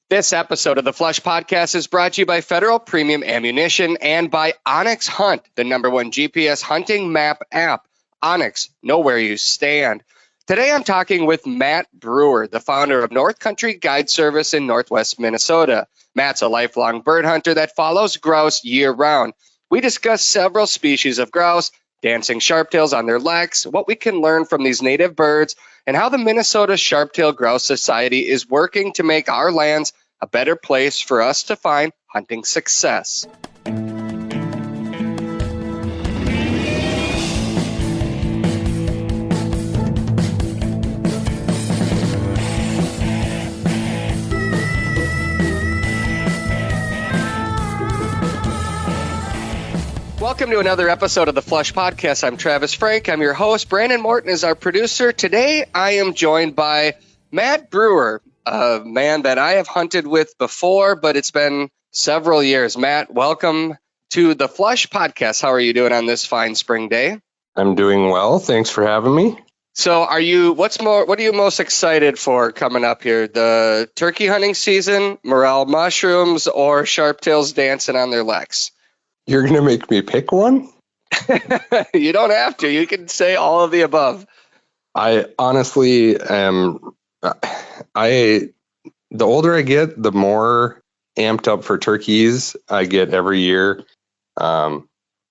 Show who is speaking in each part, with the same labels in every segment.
Speaker 1: This episode of the Flush Podcast is brought to you by Federal Premium Ammunition and by Onyx Hunt, the #1 GPS hunting map app. Onyx, know where you stand. Today I'm talking with Matt Breuer, the founder of North Country Guide Service in Northwest Minnesota. Matt's a lifelong bird hunter that follows grouse year-round. We discuss several species of grouse, dancing sharptails on their leks, what we can learn from these native birds, and how the Minnesota Sharptail Grouse Society is working to make our lands a better place for us to find hunting success. Welcome to another episode of the Flush Podcast. I'm Travis Frank. I'm your host. Brandon Morton is our producer. Today, I am joined by Matt Breuer, a man that I have hunted with before, but it's been several years. Matt, welcome to the Flush Podcast. How are you doing on this fine spring day?
Speaker 2: I'm doing well. Thanks for having me.
Speaker 1: So what are you most excited for coming up here? The turkey hunting season, morel mushrooms, or sharptails dancing on their leks?
Speaker 2: You're going to make me pick one?
Speaker 1: You don't have to. You can say all of the above.
Speaker 2: I honestly am. The older I get, the more amped up for turkeys I get every year. I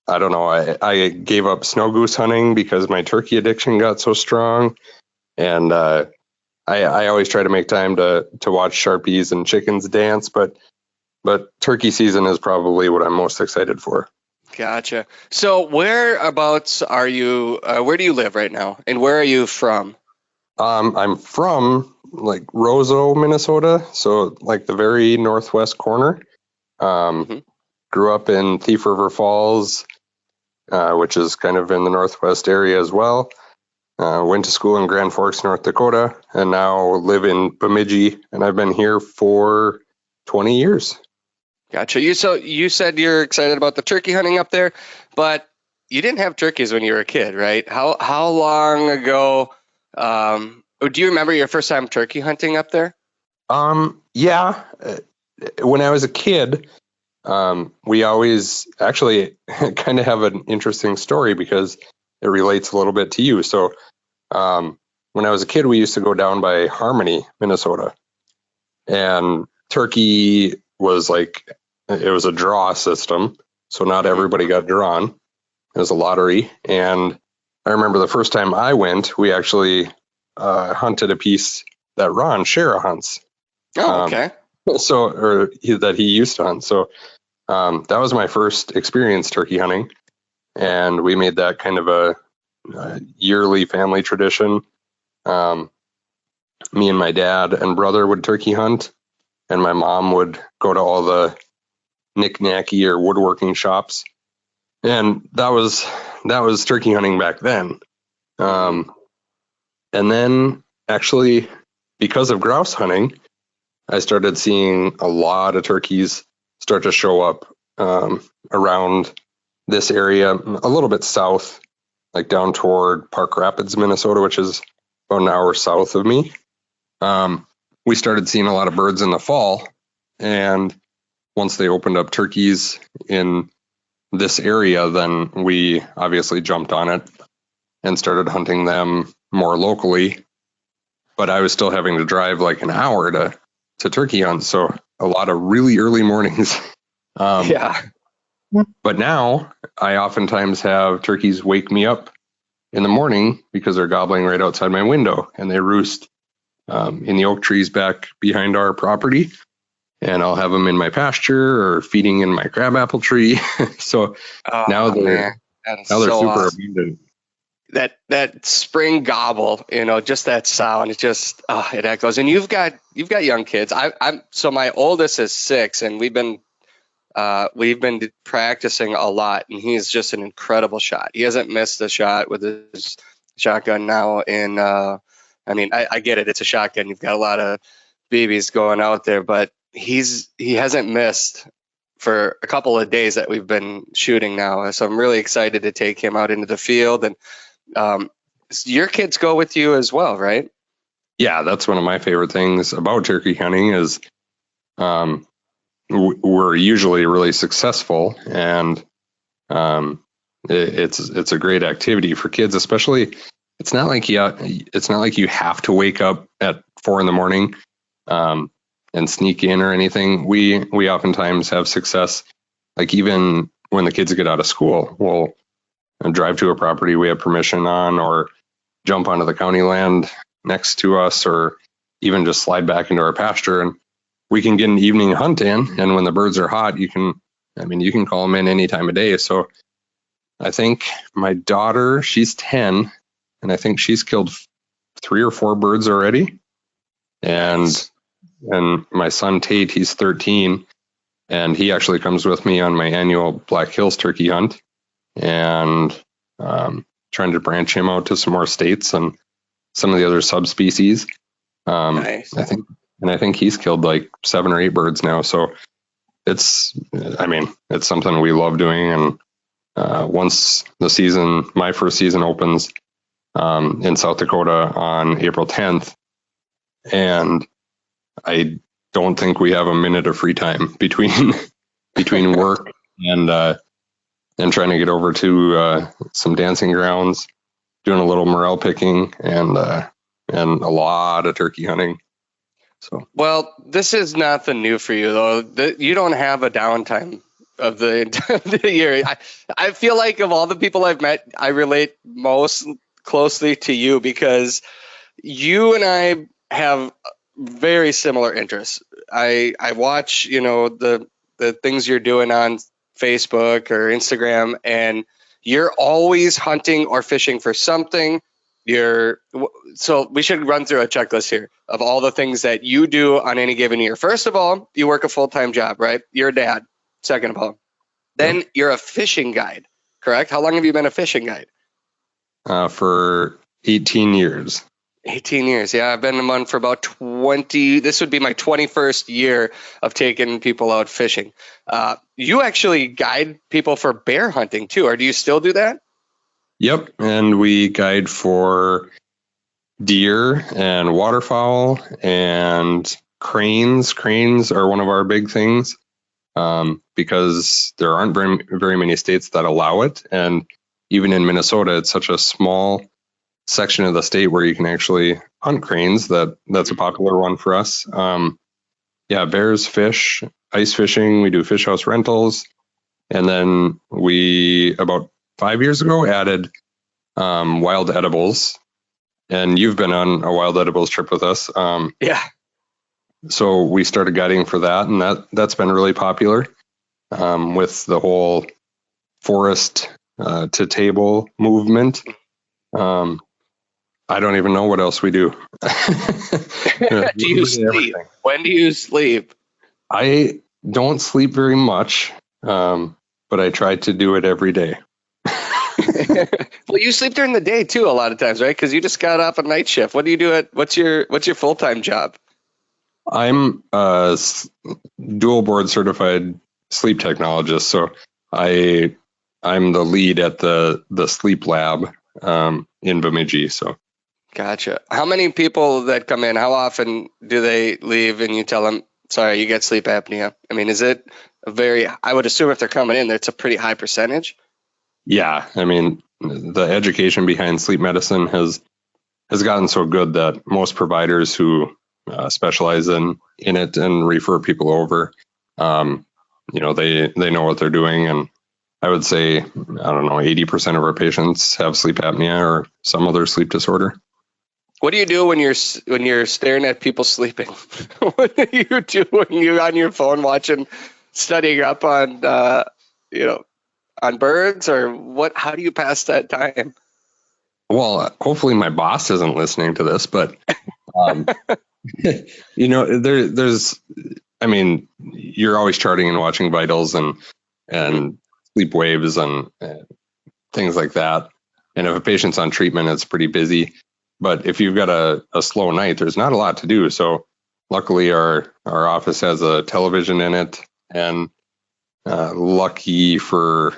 Speaker 2: don't know. I gave up snow goose hunting because my turkey addiction got so strong. And I always try to make time to watch Sharpies and chickens dance, but turkey season is probably what I'm most excited for.
Speaker 1: Gotcha. So whereabouts are you? Where do you live right now? And where are you from?
Speaker 2: I'm from Roseau, Minnesota. So the very northwest corner. Grew up in Thief River Falls, which is kind of in the northwest area as well. Went to school in Grand Forks, North Dakota, and now live in Bemidji. And I've been here for 20 years.
Speaker 1: Gotcha. You said you're excited about the turkey hunting up there, but you didn't have turkeys when you were a kid, right? How long ago? Do you remember your first time turkey hunting up there?
Speaker 2: Yeah. When I was a kid, we always actually kind of have an interesting story because it relates a little bit to you. So, when I was a kid, we used to go down by Harmony, Minnesota, and turkey was it was a draw system. So not everybody got drawn. It was a lottery. And I remember the first time I went, we actually hunted a piece that Ron Shara hunts.
Speaker 1: Oh, okay.
Speaker 2: That he used to hunt. So that was my first experience turkey hunting. And we made that kind of a yearly family tradition. Me and my dad and brother would turkey hunt. And my mom would go to all the knick-knacky or woodworking shops. And that was turkey hunting back then. And then actually, because of grouse hunting, I started seeing a lot of turkeys start to show up around this area, a little bit south, down toward Park Rapids, Minnesota, which is about an hour south of me. We started seeing a lot of birds in the fall, and once they opened up turkeys in this area, then we obviously jumped on it and started hunting them more locally. But I was still having to drive an hour to turkey hunt, so a lot of really early mornings.
Speaker 1: Yeah.
Speaker 2: But now I oftentimes have turkeys wake me up in the morning because they're gobbling right outside my window, and they roost in the oak trees back behind our property, and I'll have them in my pasture or feeding in my crabapple tree. So now they're super
Speaker 1: awesome.
Speaker 2: abundant.
Speaker 1: That spring gobble, just that sound, it just it echoes. And you've got young kids. So my oldest is 6, and we've been practicing a lot, and he's just an incredible shot. He hasn't missed a shot with his shotgun now in I get it. It's a shotgun. You've got a lot of BBs going out there, but he hasn't missed for a couple of days that we've been shooting now. So I'm really excited to take him out into the field. And your kids go with you as well, right?
Speaker 2: Yeah, that's one of my favorite things about turkey hunting is we're usually really successful, and it's a great activity for kids, especially. It's not like you have to wake up at 4 a.m. And sneak in or anything. We oftentimes have success, like even when the kids get out of school, we'll drive to a property we have permission on, or jump onto the county land next to us, or even just slide back into our pasture, and we can get an evening hunt in. And when the birds are hot, you can call them in any time of day. So I think my daughter, she's 10, and I think she's killed 3 or 4 birds already. And my son Tate, he's 13, and he actually comes with me on my annual Black Hills turkey hunt, and trying to branch him out to some more states and some of the other subspecies.
Speaker 1: Nice.
Speaker 2: I think he's killed like 7 or 8 birds now. So it's something we love doing. And once my first season opens in South Dakota on April 10th, and I don't think we have a minute of free time between work and trying to get over to some dancing grounds, doing a little morel picking, and a lot of turkey hunting. So,
Speaker 1: well, this is nothing new for you, though. You don't have a downtime of the year. I feel like of all the people I've met, I relate most closely to you, because you and I have very similar interests. I watch, the things you're doing on Facebook or Instagram, and you're always hunting or fishing for something. So we should run through a checklist here of all the things that you do on any given year. First of all, you work a full-time job, right? You're a dad. Second of all, then you're a fishing guide, correct? How long have you been a fishing guide?
Speaker 2: For 18 years.
Speaker 1: 18 years. Yeah, I've been one for about 20. This would be my 21st year of taking people out fishing. You actually guide people for bear hunting too, or do you still do that?
Speaker 2: Yep. And we guide for deer and waterfowl and cranes. Cranes are one of our big things, because there aren't very many states that allow it. And even in Minnesota, it's such a small section of the state where you can actually hunt cranes that's a popular one for us. Bears, fish, ice fishing. We do fish house rentals. And then we, about 5 years ago, added wild edibles. And you've been on a wild edibles trip with us.
Speaker 1: Yeah.
Speaker 2: So we started guiding for that, and that's been really popular, with the whole forest to table movement. I don't even know what else we do.
Speaker 1: Do you sleep? Everything. When do you sleep?
Speaker 2: I don't sleep very much, but I try to do it every day.
Speaker 1: Well, you sleep during the day too a lot of times, right? Because you just got off a night shift. What do you do what's your full-time job?
Speaker 2: I'm a dual board certified sleep technologist. So I'm the lead at the sleep lab in Bemidji. So.
Speaker 1: Gotcha. How many people that come in, how often do they leave and you tell them, sorry, you get sleep apnea? I mean, is it I would assume if they're coming in, it's a pretty high percentage?
Speaker 2: Yeah. I mean, the education behind sleep medicine has gotten so good that most providers who specialize in it and refer people over, they know what they're doing. And I would say, I don't know, 80% of our patients have sleep apnea or some other sleep disorder.
Speaker 1: What do you do when you're staring at people sleeping? What do you do when you're on your phone studying up on on birds, or what? How do you pass that time?
Speaker 2: Well, hopefully my boss isn't listening to this, but there's, I mean, you're always charting and watching vitals and sleep waves and things like that. And if a patient's on treatment, it's pretty busy. But if you've got a slow night, there's not a lot to do. So luckily our office has a television in it, and lucky for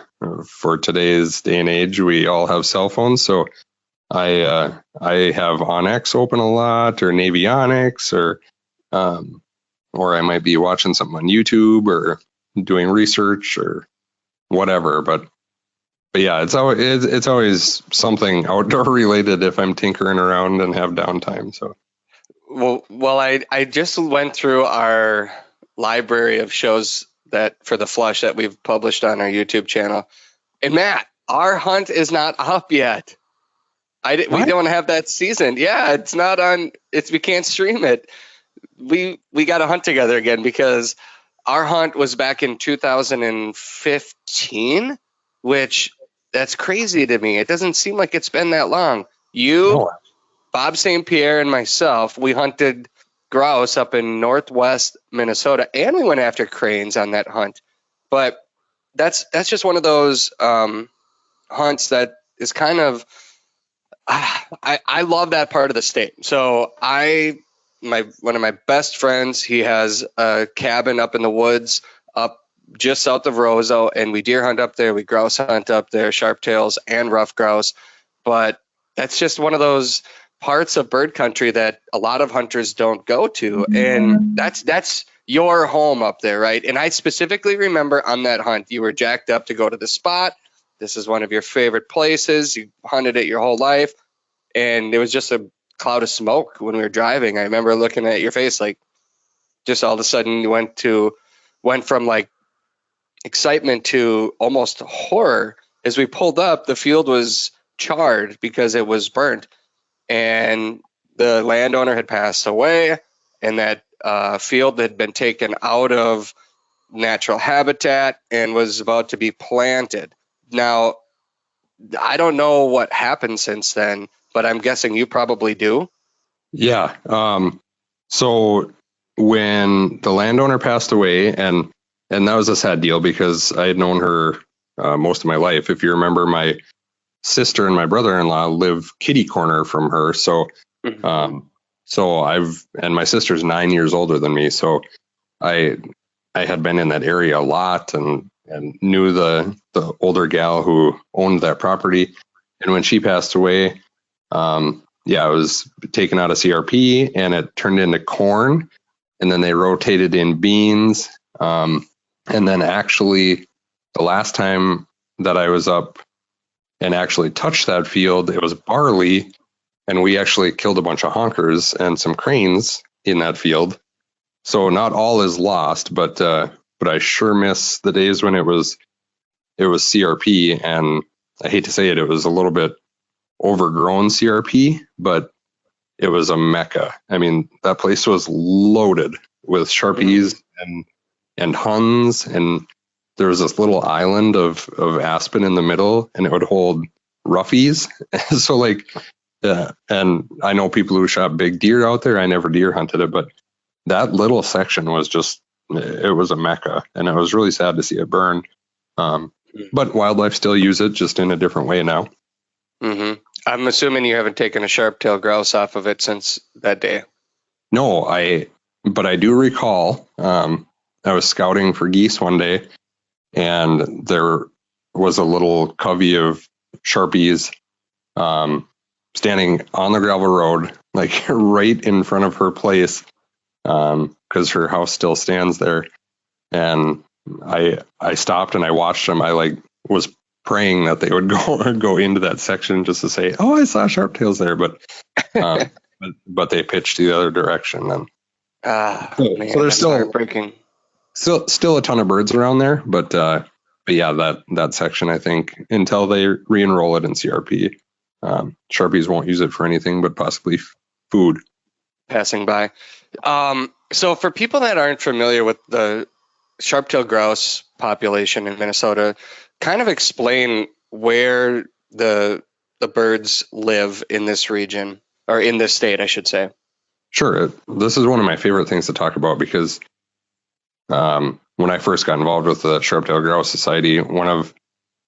Speaker 2: today's day and age, we all have cell phones. So I have Onyx open a lot, or Navionics, or or I might be watching something on YouTube or doing research or whatever. But yeah, it's always something outdoor related if I'm tinkering around and have downtime. So
Speaker 1: Well, I just went through our library of shows that for the flush that we've published on our YouTube channel. And Matt, our hunt is not up yet. We don't have that season. Yeah, it's not on. We can't stream it. We got to hunt together again because our hunt was back in 2015, which that's crazy to me. It doesn't seem like it's been that long.
Speaker 2: No.
Speaker 1: Bob St. Pierre, and myself, we hunted grouse up in northwest Minnesota, and we went after cranes on that hunt. But that's just one of those hunts that is kind of I love that part of the state. So one of my best friends, he has a cabin up in the woods up just south of Roseau, and we deer hunt up there, we grouse hunt up there, sharptails and rough grouse. But that's just one of those parts of bird country that a lot of hunters don't go to, and that's your home up there, right? And I specifically remember on that hunt, you were jacked up to go to the spot. This is one of your favorite places. You hunted it your whole life, and there was just a cloud of smoke when we were driving. I remember looking at your face, like, just all of a sudden you went from like excitement to almost horror. As we pulled up, the field was charred because it was burnt, and the landowner had passed away, and that field had been taken out of natural habitat and was about to be planted. Now, I don't know what happened since then, but I'm guessing you probably do.
Speaker 2: Yeah. So when the landowner passed away, and that was a sad deal because I had known her most of my life. If you remember, my sister and my brother-in-law live kitty corner from her. So, and my sister's 9 years older than me. So I had been in that area a lot and knew the older gal who owned that property. And when she passed away, it was taken out of CRP and it turned into corn, and then they rotated in beans. And then actually the last time that I was up and actually touched that field, it was barley, and we actually killed a bunch of honkers and some cranes in that field. So not all is lost, but I sure miss the days when it was CRP, and I hate to say it was a little bit overgrown CRP, but it was a mecca. I mean, that place was loaded with Sharpies and Huns, and there was this little island of aspen in the middle, and it would hold roughies. So and I know people who shot big deer out there. I never deer hunted it, but that little section was it was a mecca, and it was really sad to see it burn. But wildlife still use it, just in a different way now.
Speaker 1: Mm-hmm. I'm assuming you haven't taken a sharp-tailed grouse off of it since that day.
Speaker 2: No, but I do recall I was scouting for geese one day, and there was a little covey of Sharpies standing on the gravel road, like right in front of her place, because her house still stands there. And I stopped and I watched them. I was praying that they would go into that section just to say, "Oh, I saw sharptails there," but they pitched the other direction. And
Speaker 1: so
Speaker 2: there's still
Speaker 1: heartbreaking.
Speaker 2: Still a ton of birds around there, but yeah, that section, I think, until they re-enroll it in CRP, Sharpies won't use it for anything but possibly food.
Speaker 1: Passing by. So for people that aren't familiar with the sharp-tailed grouse population in Minnesota, kind of explain where the birds live in this region, or in this state, I should say.
Speaker 2: Sure. This is one of my favorite things to talk about because when I first got involved with the Sharp-tailed Grouse Society, one of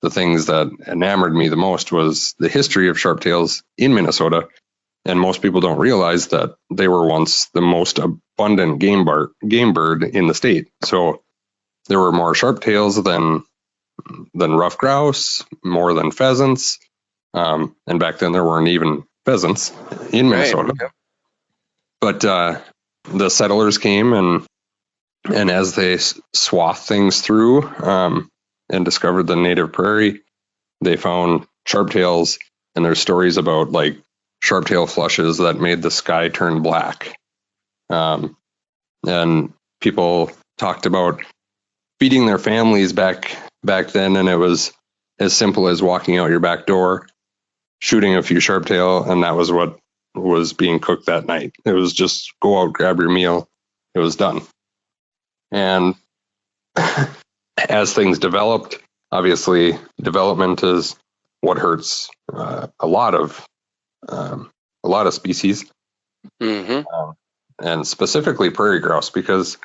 Speaker 2: the things that enamored me the most was the history of sharptails in Minnesota. And most people don't realize that they were once the most abundant game bird in the state. So there were more sharptails than rough grouse, more than pheasants. And back then there weren't even pheasants in Minnesota.
Speaker 1: Right.
Speaker 2: But the settlers came and And as they swath things through and discovered the native prairie, they found sharptails, and there's stories about like sharptail flushes that made the sky turn black. And people talked about feeding their families back then, and it was as simple as walking out your back door, shooting a few sharptail, and that was what was being cooked that night. It was just go out, grab your meal, it was done. And as things developed, obviously development is what hurts a lot of species, and specifically prairie grouse, because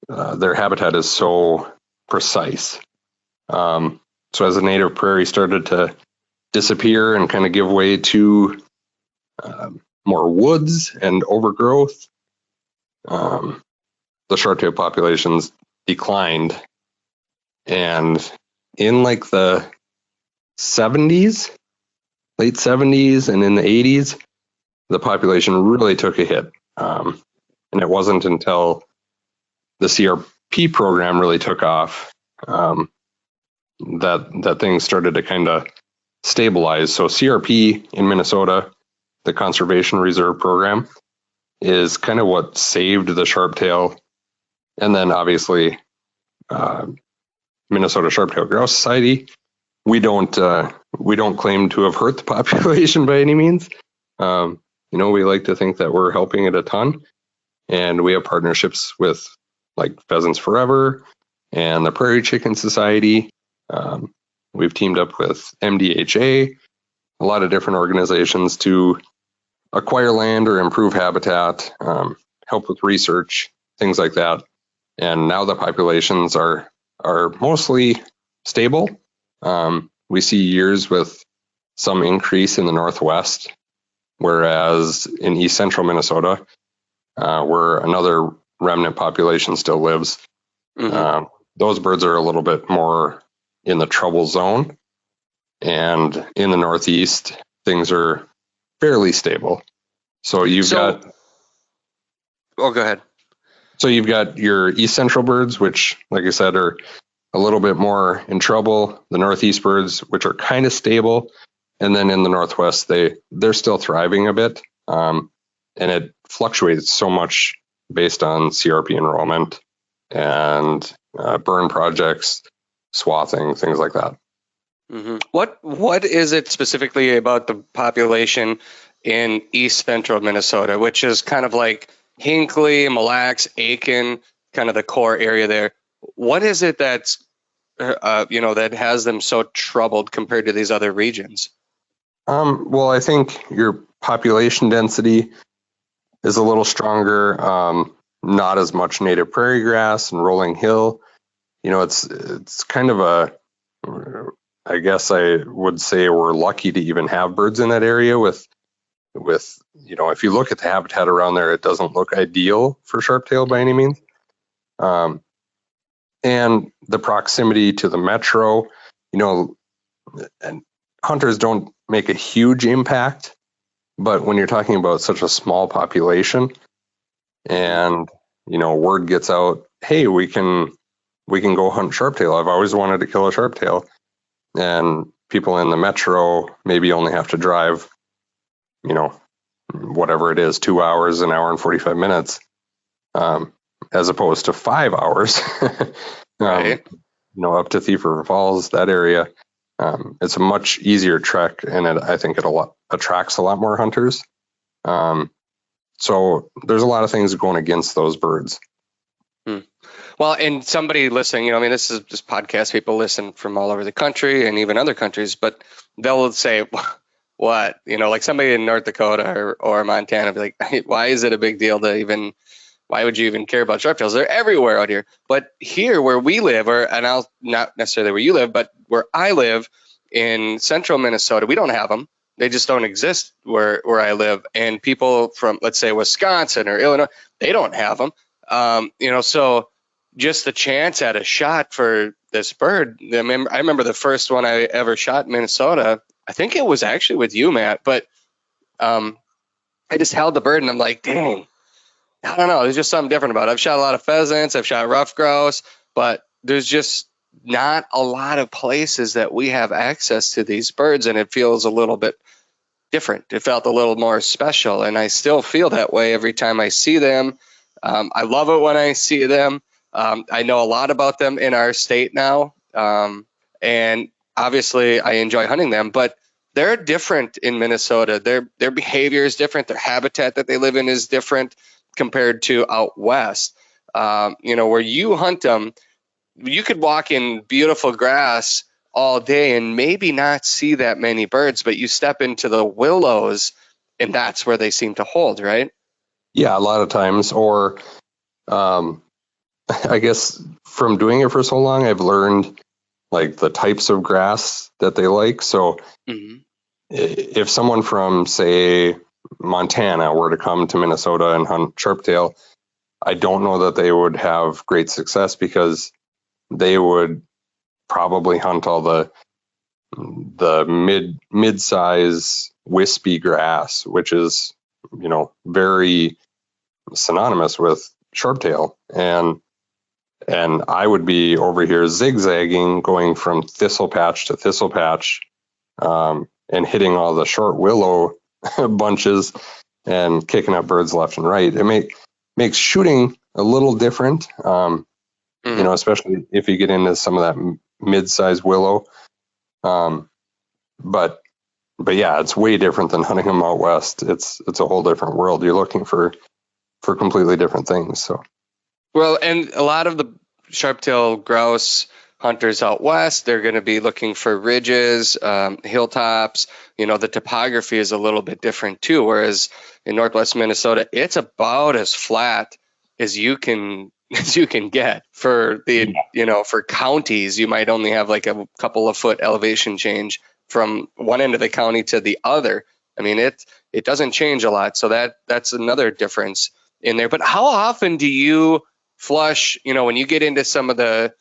Speaker 2: their habitat is so precise. So as the native prairie started to disappear and kind of give way to more woods and overgrowth, the sharptail populations declined. And in like the 70s, late 70s and in the 80s, the population really took a hit. And it wasn't until the CRP program really took off that things started to kind of stabilize. So CRP in Minnesota, the Conservation Reserve Program, is kind of what saved the sharptail. And then obviously Minnesota Sharptail Grouse Society, we don't claim to have hurt the population by any means. We like to think that we're helping it a ton, and we have partnerships with like Pheasants Forever and the Prairie Chicken Society. We've teamed up with MDHA, a lot of different organizations to acquire land or improve habitat, help with research, things like that. And now the populations are mostly stable. We see years with some increase in the Northwest, whereas in East Central Minnesota, where another remnant population still lives, those birds are a little bit more in the trouble zone. And in the Northeast, things are fairly stable. So go ahead. So you've got your East Central birds, which, like I said, are a little bit more in trouble. The Northeast birds, which are kind of stable. And then in the Northwest, they're still thriving a bit. And it fluctuates so much based on CRP enrollment and burn projects, swathing, things like that.
Speaker 1: What is it specifically about the population in East Central Minnesota, which is kind of like Hinckley, Mille Lacs, Aiken, kind of the core area there? What is it that's that has them so troubled compared to these other regions?
Speaker 2: Well, I think your population density is a little stronger. Not as much native prairie grass and rolling hill. It's kind of I guess I would say we're lucky to even have birds in that area with if you look at the habitat around there, it doesn't look ideal for sharptail by any means. And the proximity to the metro, and hunters don't make a huge impact, but when you're talking about such a small population and, word gets out, hey, we can go hunt sharptail. I've always wanted to kill a sharptail. And people in the metro maybe only have to drive, whatever it is, 2 hours, an hour and 45 minutes, as opposed to 5 hours,
Speaker 1: right.
Speaker 2: Up to Thief River Falls, that area. It's a much easier trek, and I think it attracts a lot more hunters. So there's a lot of things going against those birds.
Speaker 1: Well, and somebody listening, this is just podcast, people listen from all over the country and even other countries, but they'll say, what, like somebody in North Dakota or Montana, be like, hey, why is it a big deal why would you even care about sharptails? They're everywhere out here. But here where we live, and I'll not necessarily where you live, but where I live in central Minnesota, we don't have them. They just don't exist where I live. And people from, let's say, Wisconsin or Illinois, they don't have them. So just the chance at a shot for this bird. I remember the first one I ever shot in Minnesota. I think it was actually with you, Matt, but I just held the bird and I'm like, dang, I don't know. There's just something different about it. I've shot a lot of pheasants. I've shot rough grouse, but there's just not a lot of places that we have access to these birds, and it feels a little bit different. It felt a little more special, and I still feel that way every time I see them. I love it when I see them. I know a lot about them in our state now, and obviously I enjoy hunting them, but they're different in Minnesota. Their behavior is different. Their habitat that they live in is different compared to out west. Where you hunt them, you could walk in beautiful grass all day and maybe not see that many birds, but you step into the willows and that's where they seem to hold, right?
Speaker 2: Yeah, a lot of times. Or I guess from doing it for so long, I've learned like the types of grass that they like. So if someone from, say, Montana were to come to Minnesota and hunt sharptail, I don't know that they would have great success because they would probably hunt all the mid-size wispy grass, which is, very synonymous with sharptail. And I would be over here zigzagging, going from thistle patch to thistle patch, and hitting all the short willow bunches and kicking up birds left and right. It makes shooting a little different, especially if you get into some of that mid-sized willow. But yeah, it's way different than hunting them out west. It's a whole different world. You're looking for completely different things. So,
Speaker 1: well, and a lot of the sharptail grouse hunters out west, they're going to be looking for ridges, hilltops. The topography is a little bit different too. Whereas in Northwest Minnesota, it's about as flat as you can get. For for counties, you might only have like a couple of foot elevation change from one end of the county to the other. I mean, it doesn't change a lot. So that's another difference in there. But how often do you flush, when you get into some of the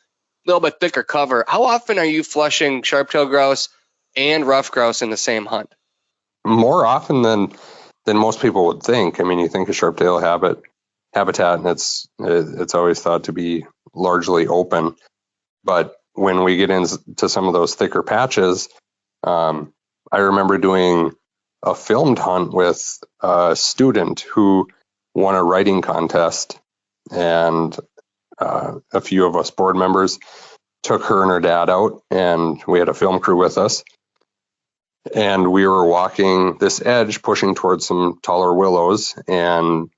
Speaker 1: little bit thicker cover, how often are you flushing sharptail grouse and rough grouse in the same hunt?
Speaker 2: More often than most people would think. I mean, you think of sharptail habitat, and it's always thought to be largely open. But when we get into some of those thicker patches, I remember doing a filmed hunt with a student who won a writing contest, and a few of us board members took her and her dad out, and we had a film crew with us. And we were walking this edge, pushing towards some taller willows. And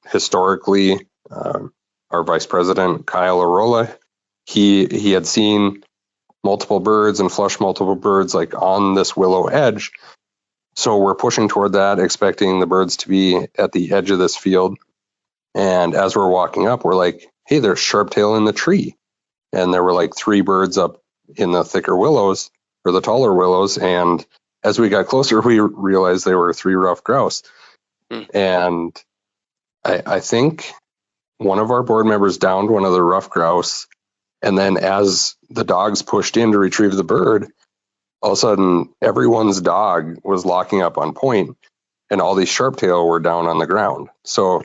Speaker 2: historically, our vice president, Kyle Arola, he had seen multiple birds and flushed multiple birds like on this willow edge. So we're pushing toward that, expecting the birds to be at the edge of this field. And as we're walking up, we're like, hey, there's sharptail in the tree. And there were like 3 birds up in the thicker willows, or the taller willows. And as we got closer, we realized they were 3 rough grouse. And I think one of our board members downed one of the rough grouse. And then as the dogs pushed in to retrieve the bird, all of a sudden, everyone's dog was locking up on point, and all these sharptail were down on the ground. So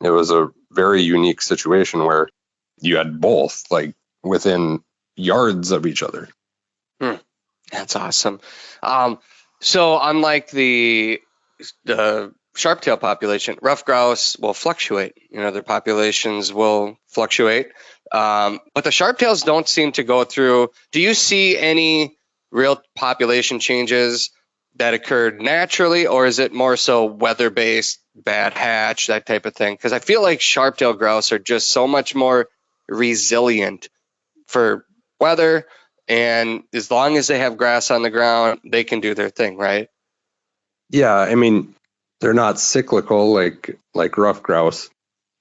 Speaker 2: it was a very unique situation where you had both like within yards of each other.
Speaker 1: That's awesome. So unlike the sharptail population, rough grouse will fluctuate. Their populations will fluctuate. But the sharptails don't seem to go through. Do you see any real population changes that occurred naturally, or is it more so weather-based, bad hatch, that type of thing? Because I feel like sharptail grouse are just so much more resilient for weather, and as long as they have grass on the ground, they can do their thing, right?
Speaker 2: Yeah, I mean, they're not cyclical like rough grouse.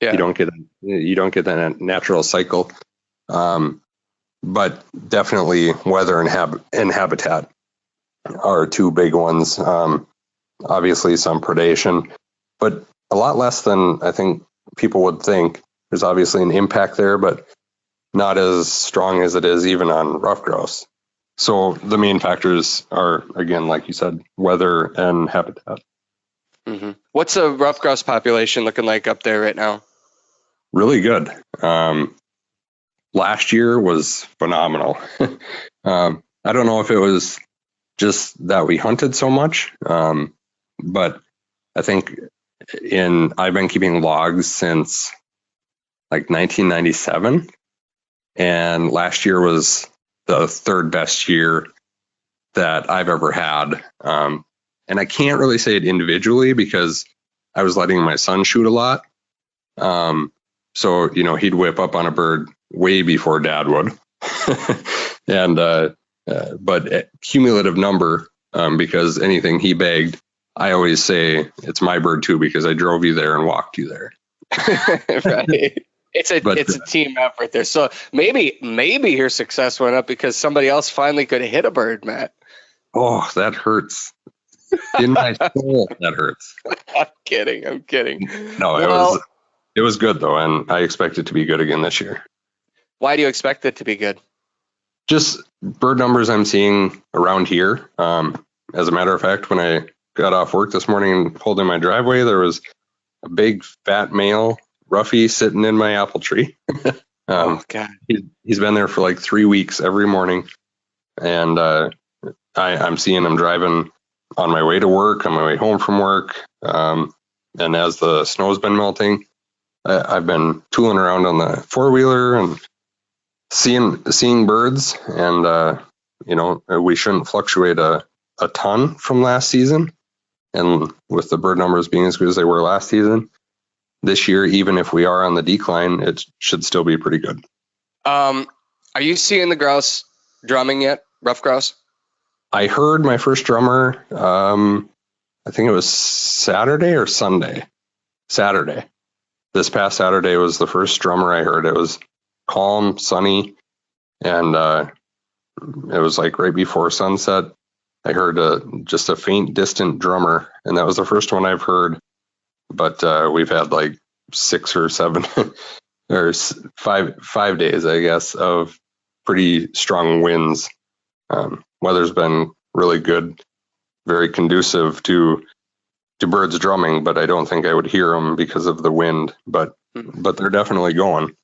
Speaker 1: Yeah.
Speaker 2: You don't get that natural cycle. But definitely weather and habitat are 2 big ones. Obviously some predation, but a lot less than I think people would think. There's obviously an impact there, but not as strong as it is even on rough grouse. So the main factors are, again, like you said, weather and habitat.
Speaker 1: What's the rough grouse population looking like up there right now?
Speaker 2: Really good. Last year was phenomenal. I don't know if it was just that we hunted so much, but I think I've been keeping logs since like 1997, and last year was the third best year that I've ever had. And I can't really say it individually because I was letting my son shoot a lot. So, he'd whip up on a bird way before dad would. And, but cumulative number, because anything he bagged, I always say it's my bird too, because I drove you there and walked you there.
Speaker 1: Right. It's a team effort there. So maybe your success went up because somebody else finally could hit a bird, Matt.
Speaker 2: Oh, that hurts. In my soul, that hurts.
Speaker 1: I'm kidding.
Speaker 2: No, it was good though, and I expect it to be good again this year.
Speaker 1: Why do you expect it to be good?
Speaker 2: Just bird numbers I'm seeing around here. As a matter of fact, when I got off work this morning and pulled in my driveway, there was a big fat male roughy sitting in my apple tree.
Speaker 1: Oh God!
Speaker 2: He's been there for like 3 weeks every morning, and I'm seeing him driving on my way to work, on my way home from work, and as the snow's been melting, I've been tooling around on the four-wheeler and seeing birds, and we shouldn't fluctuate a ton from last season, and with the bird numbers being as good as they were last season, this year, even if we are on the decline, it should still be pretty good.
Speaker 1: Are you seeing the grouse drumming yet? Rough grouse?
Speaker 2: I heard my first drummer, I think it was Saturday or Sunday. Saturday. This past Saturday was the first drummer I heard. It was calm, sunny, and it was like right before sunset. I heard just a faint, distant drummer, and that was the first one I've heard. But we've had like 6 or 7 or 5 days, I guess, of pretty strong winds. Weather's been really good, very conducive to birds drumming, but I don't think I would hear them because of the wind. But they're definitely going.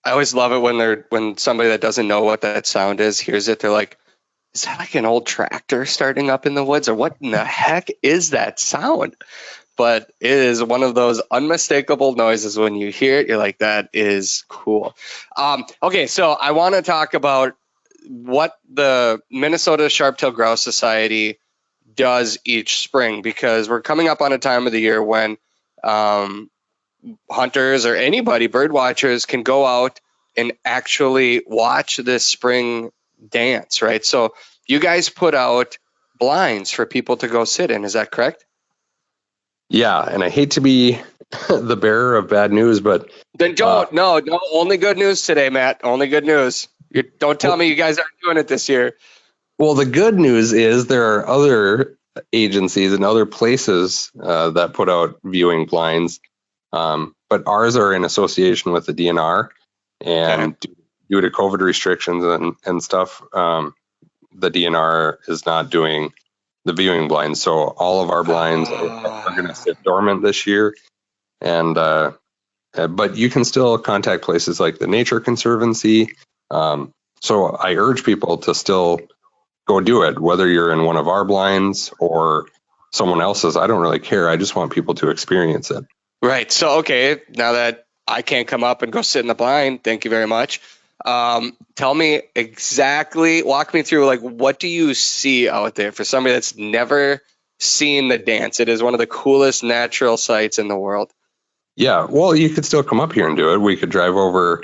Speaker 1: I always love it when somebody that doesn't know what that sound is hears it. They're like, "Is that like an old tractor starting up in the woods, or what in the heck is that sound?" But it is one of those unmistakable noises. When you hear it, you're like, "That is cool." Okay, so I want to talk about what the Minnesota Sharptail Grouse Society does each spring, because we're coming up on a time of the year when hunters or anybody, bird watchers, can go out and actually watch this spring dance, right? So you guys put out blinds for people to go sit in. Is that correct?
Speaker 2: Yeah, and I hate to be the bearer of bad news, but
Speaker 1: then don't. No, only good news today, Matt. Only good news. Don't tell me you guys aren't doing it this year.
Speaker 2: Well, the good news is there are other agencies and other places that put out viewing blinds, but ours are in association with the DNR, and due to COVID restrictions and stuff, the DNR is not doing the viewing blinds. So all of our blinds are going to sit dormant this year, and but you can still contact places like the Nature Conservancy. So I urge people to still go do it, whether you're in one of our blinds or someone else's. I don't really care. I just want people to experience it.
Speaker 1: Right. So, okay, now that I can't come up and go sit in the blind, thank you very much. Tell me exactly, walk me through, like, what do you see out there for somebody that's never seen the dance? It is one of the coolest natural sights in the world.
Speaker 2: Yeah, well, you could still come up here and do it. We could drive over,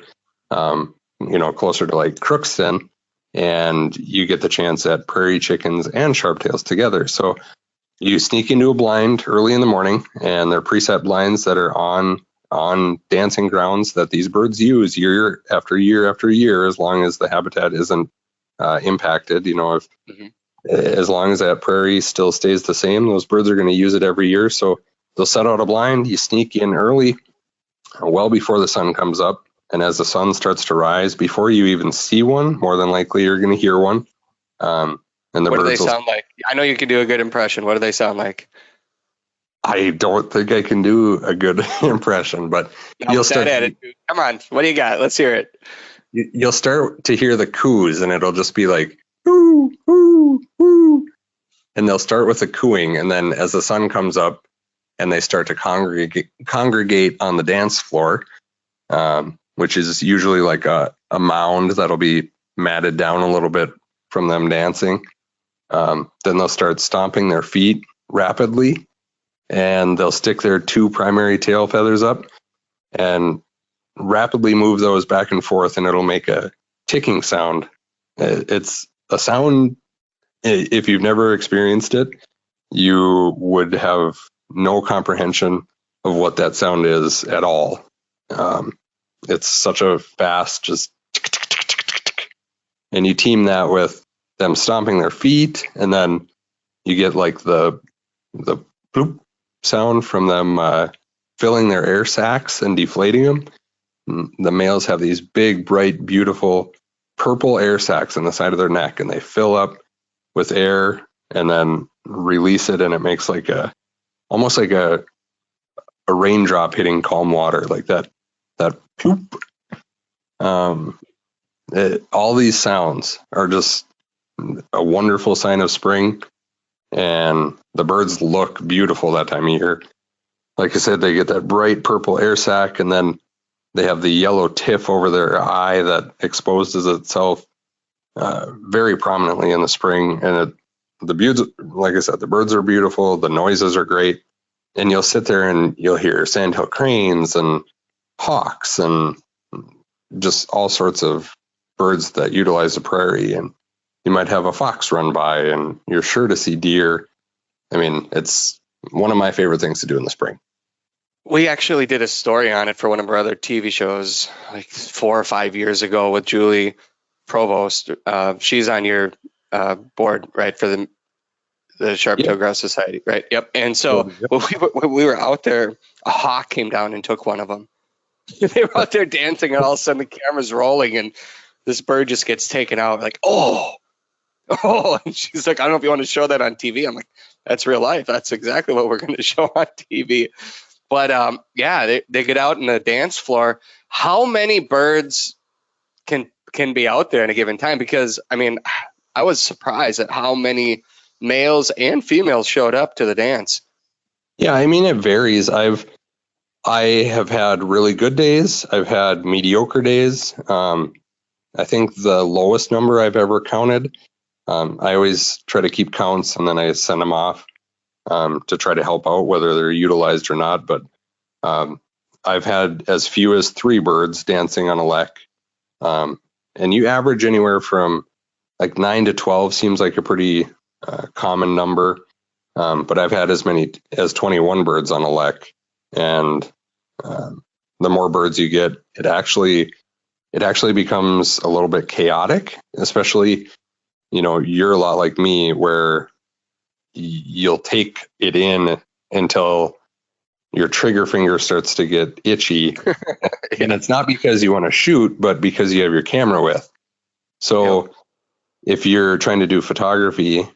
Speaker 2: closer to like Crookston, and you get the chance at prairie chickens and sharptails together. So you sneak into a blind early in the morning, and they're preset blinds that are on dancing grounds that these birds use year after year after year, as long as the habitat isn't impacted. As long as that prairie still stays the same, those birds are going to use it every year. So they'll set out a blind, you sneak in early, well before the sun comes up. And as the sun starts to rise, before you even see one, more than likely you're going to hear one. And
Speaker 1: what do they sound like? I know you can do a good impression. What do they sound like?
Speaker 2: I don't think I can do a good impression, but
Speaker 1: Now,
Speaker 2: you'll
Speaker 1: with that
Speaker 2: start
Speaker 1: attitude, come on, what do you got? Let's hear it.
Speaker 2: you'll start to hear the coos, and it'll just be like whoo, whoo, whoo. And they'll start with the cooing, and then as the sun comes up and they start to congregate on the dance floor, which is usually like a mound that'll be matted down a little bit from them dancing. Then they'll start stomping their feet rapidly, and they'll stick their two primary tail feathers up and rapidly move those back and forth, and it'll make a ticking sound. It's a sound, if you've never experienced it, you would have no comprehension of what that sound is at all. It's such a fast, just tick, tick, tick, tick, tick, tick. And you team that with them stomping their feet, and then you get like the bloop sound from them filling their air sacs and deflating them. And the males have these big, bright, beautiful purple air sacs on the side of their neck, and they fill up with air and then release it, and it makes like almost like a raindrop hitting calm water, like that poop. All these sounds are just a wonderful sign of spring, and the birds look beautiful that time of year. Like I said, they get that bright purple air sac, and then they have the yellow tiff over their eye that exposes itself very prominently in the spring. And the birds, like I said, the birds are beautiful. The noises are great. And you'll sit there and you'll hear sandhill cranes and hawks and just all sorts of birds that utilize the prairie. And you might have a fox run by, and you're sure to see deer. I mean, it's one of my favorite things to do in the spring.
Speaker 1: We actually did a story on it for one of our other TV shows like 4 or 5 years ago with Julie Provost. She's on your board, right, for the Sharp-tailed Grouse Society, right? Yep. And so when we were out there, a hawk came down and took one of them. They were out there dancing, and all of a sudden the camera's rolling, and this bird just gets taken out. Like, oh. And she's like, I don't know if you want to show that on TV. I'm like, that's real life. That's exactly what we're going to show on TV. But yeah, they get out in the dance floor. How many birds can be out there at a given time? Because I mean, I was surprised at how many males and females showed up to the dance.
Speaker 2: Yeah, I mean, it varies. I have had really good days. I've had mediocre days. I think the lowest number I've ever counted. I always try to keep counts, and then I send them off to try to help out, whether they're utilized or not. But I've had as few as 3 birds dancing on a lek. And you average anywhere from like 9 to 12 seems like a pretty common number. But I've had as many as 21 birds on a lek. And the more birds you get, it actually becomes a little bit chaotic, especially, you're a lot like me, where you'll take it in until your trigger finger starts to get itchy. And it's not because you want to shoot, but because you have your camera with. So if you're trying to do photography,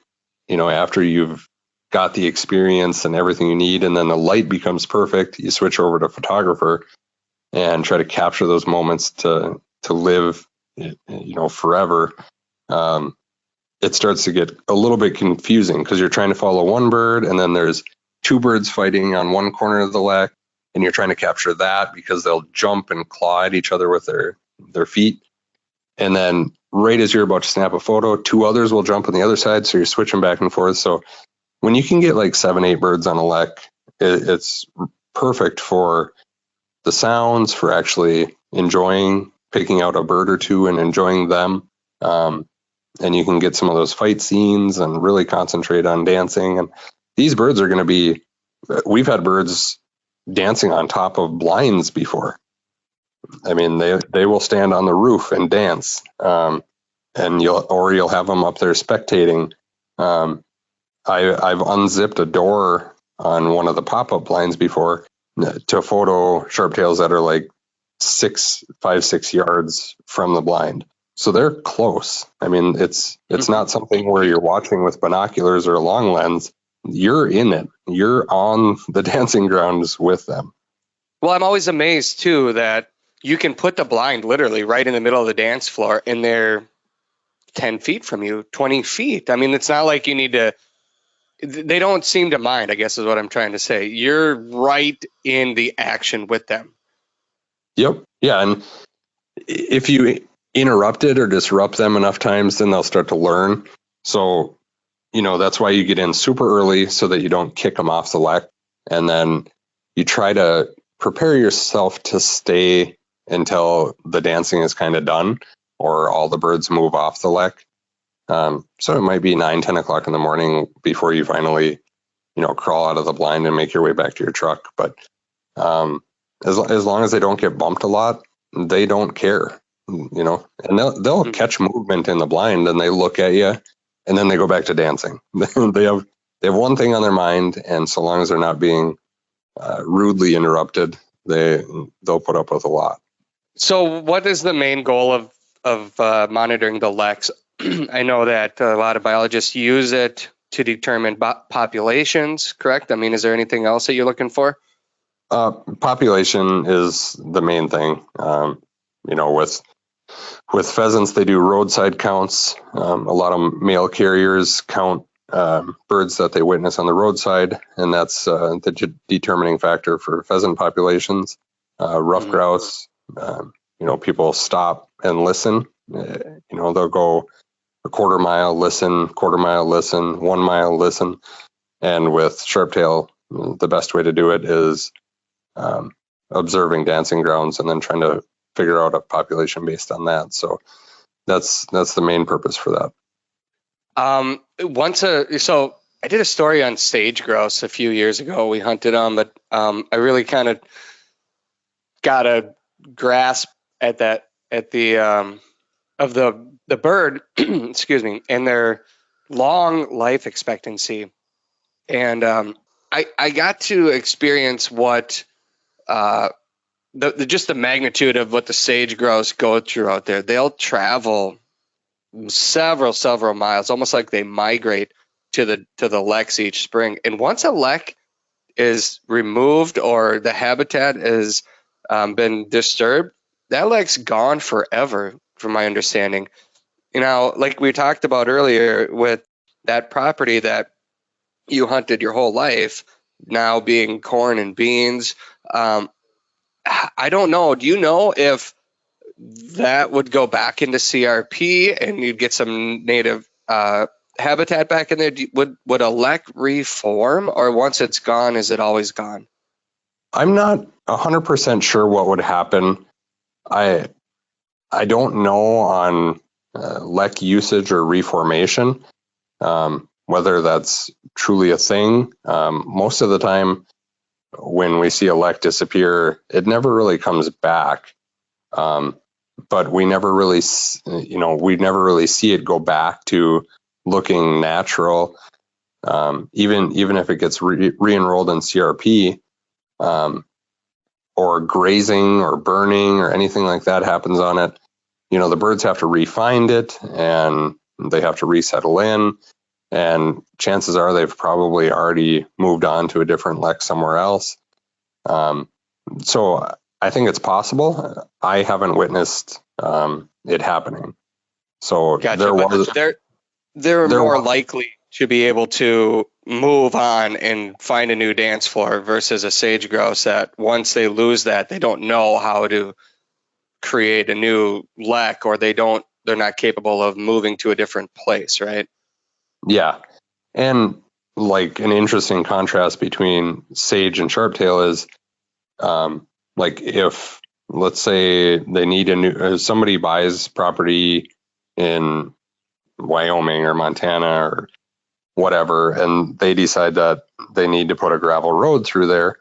Speaker 2: after you've got the experience and everything you need, and then the light becomes perfect, you switch over to photographer and try to capture those moments to live, forever. It starts to get a little bit confusing because you're trying to follow one bird, and then there's 2 birds fighting on one corner of the lek, and you're trying to capture that because they'll jump and claw at each other with their feet. And then right as you're about to snap a photo, 2 others will jump on the other side, so you're switching back and forth. So when you can get like 7, 8 birds on a lek, it's perfect for the sounds, for actually enjoying picking out a bird or 2 and enjoying them. And you can get some of those fight scenes and really concentrate on dancing. And these birds are going to be, we've had birds dancing on top of blinds before. I mean, they will stand on the roof and dance. And you'll have them up there spectating. I've unzipped a door on one of the pop-up blinds before to photo sharp-tails that are like 5, 6 yards from the blind. So they're close. I mean, it's not something where you're watching with binoculars or a long lens. you're in it. You're on the dancing grounds with them.
Speaker 1: Well, I'm always amazed too that you can put the blind literally right in the middle of the dance floor and they're 10 feet from you, 20 feet. I mean, it's not like you need to, they don't seem to mind, I guess is what I'm trying to say. You're right in the action with them.
Speaker 2: Yep. Yeah. And if you interrupt it or disrupt them enough times, then they'll start to learn. So, that's why you get in super early so that you don't kick them off the lek. And then you try to prepare yourself to stay until the dancing is kind of done or all the birds move off the lek. So it might be 9-10 o'clock in the morning before you finally, crawl out of the blind and make your way back to your truck. But as long as they don't get bumped a lot, they don't care, and they'll catch movement in the blind and they look at you and then they go back to dancing. they have one thing on their mind, and so long as they're not being rudely interrupted, they'll put up with a lot.
Speaker 1: So what is the main goal of monitoring the leks? I know that a lot of biologists use it to determine populations, correct? I mean, is there anything else that you're looking for?
Speaker 2: Population is the main thing. With pheasants, they do roadside counts. A lot of male carriers count birds that they witness on the roadside, and that's the determining factor for pheasant populations. Rough grouse, people stop and listen. They'll go a quarter mile, listen, 1 mile, listen. And with sharptail, the best way to do it is observing dancing grounds and then trying to figure out a population based on that. So that's the main purpose for that.
Speaker 1: So I did a story on sage grouse a few years ago. We hunted them, but I really kind of got a grasp of the bird, excuse me, and their long life expectancy. And I got to experience what just the magnitude of what the sage grouse go through out there. They'll travel several miles, almost like they migrate to the leks each spring. And once a lek is removed or the habitat has been disturbed, that lek's gone forever, from my understanding. Like we talked about earlier with that property that you hunted your whole life, now being corn and beans. I don't know. Do you know if that would go back into CRP and you'd get some native habitat back in there? Would a lek reform, or once it's gone, is it always gone?
Speaker 2: I'm not 100% sure what would happen. I don't know on lek usage or reformation, whether that's truly a thing. Most of the time when we see a lek disappear, it never really comes back. But we never really see it go back to looking natural. Even if it gets re-enrolled in CRP, or grazing or burning or anything like that happens on it, the birds have to re-find it and they have to resettle in. And chances are they've probably already moved on to a different lek somewhere else. So I think it's possible. I haven't witnessed it happening. So
Speaker 1: gotcha. They're more likely to be able to move on and find a new dance floor versus a sage grouse that once they lose that, they don't know how to create a new lek, or they're not capable of moving to a different place, right?
Speaker 2: Yeah. And like an interesting contrast between sage and sharptail is like if, let's say they need somebody buys property in Wyoming or Montana or whatever, and they decide that they need to put a gravel road through there.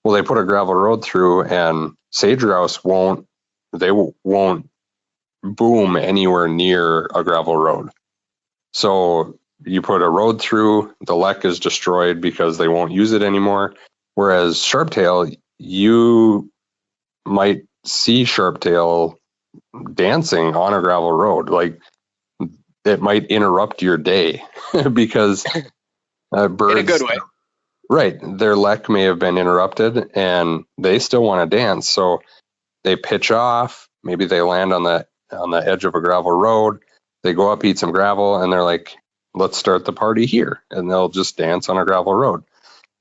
Speaker 2: Well, they put a gravel road through, and sage grouse won't boom anywhere near a gravel road. So you put a road through, the lek is destroyed because they won't use it anymore. Whereas sharptail, you might see sharptail dancing on a gravel road. Like, it might interrupt your day because
Speaker 1: In a good
Speaker 2: Birds,
Speaker 1: way.
Speaker 2: right? Their lek may have been interrupted, and they still want to dance. So they pitch off. Maybe they land on the edge of a gravel road. They go up, eat some gravel, and they're like, "Let's start the party here," and they'll just dance on a gravel road.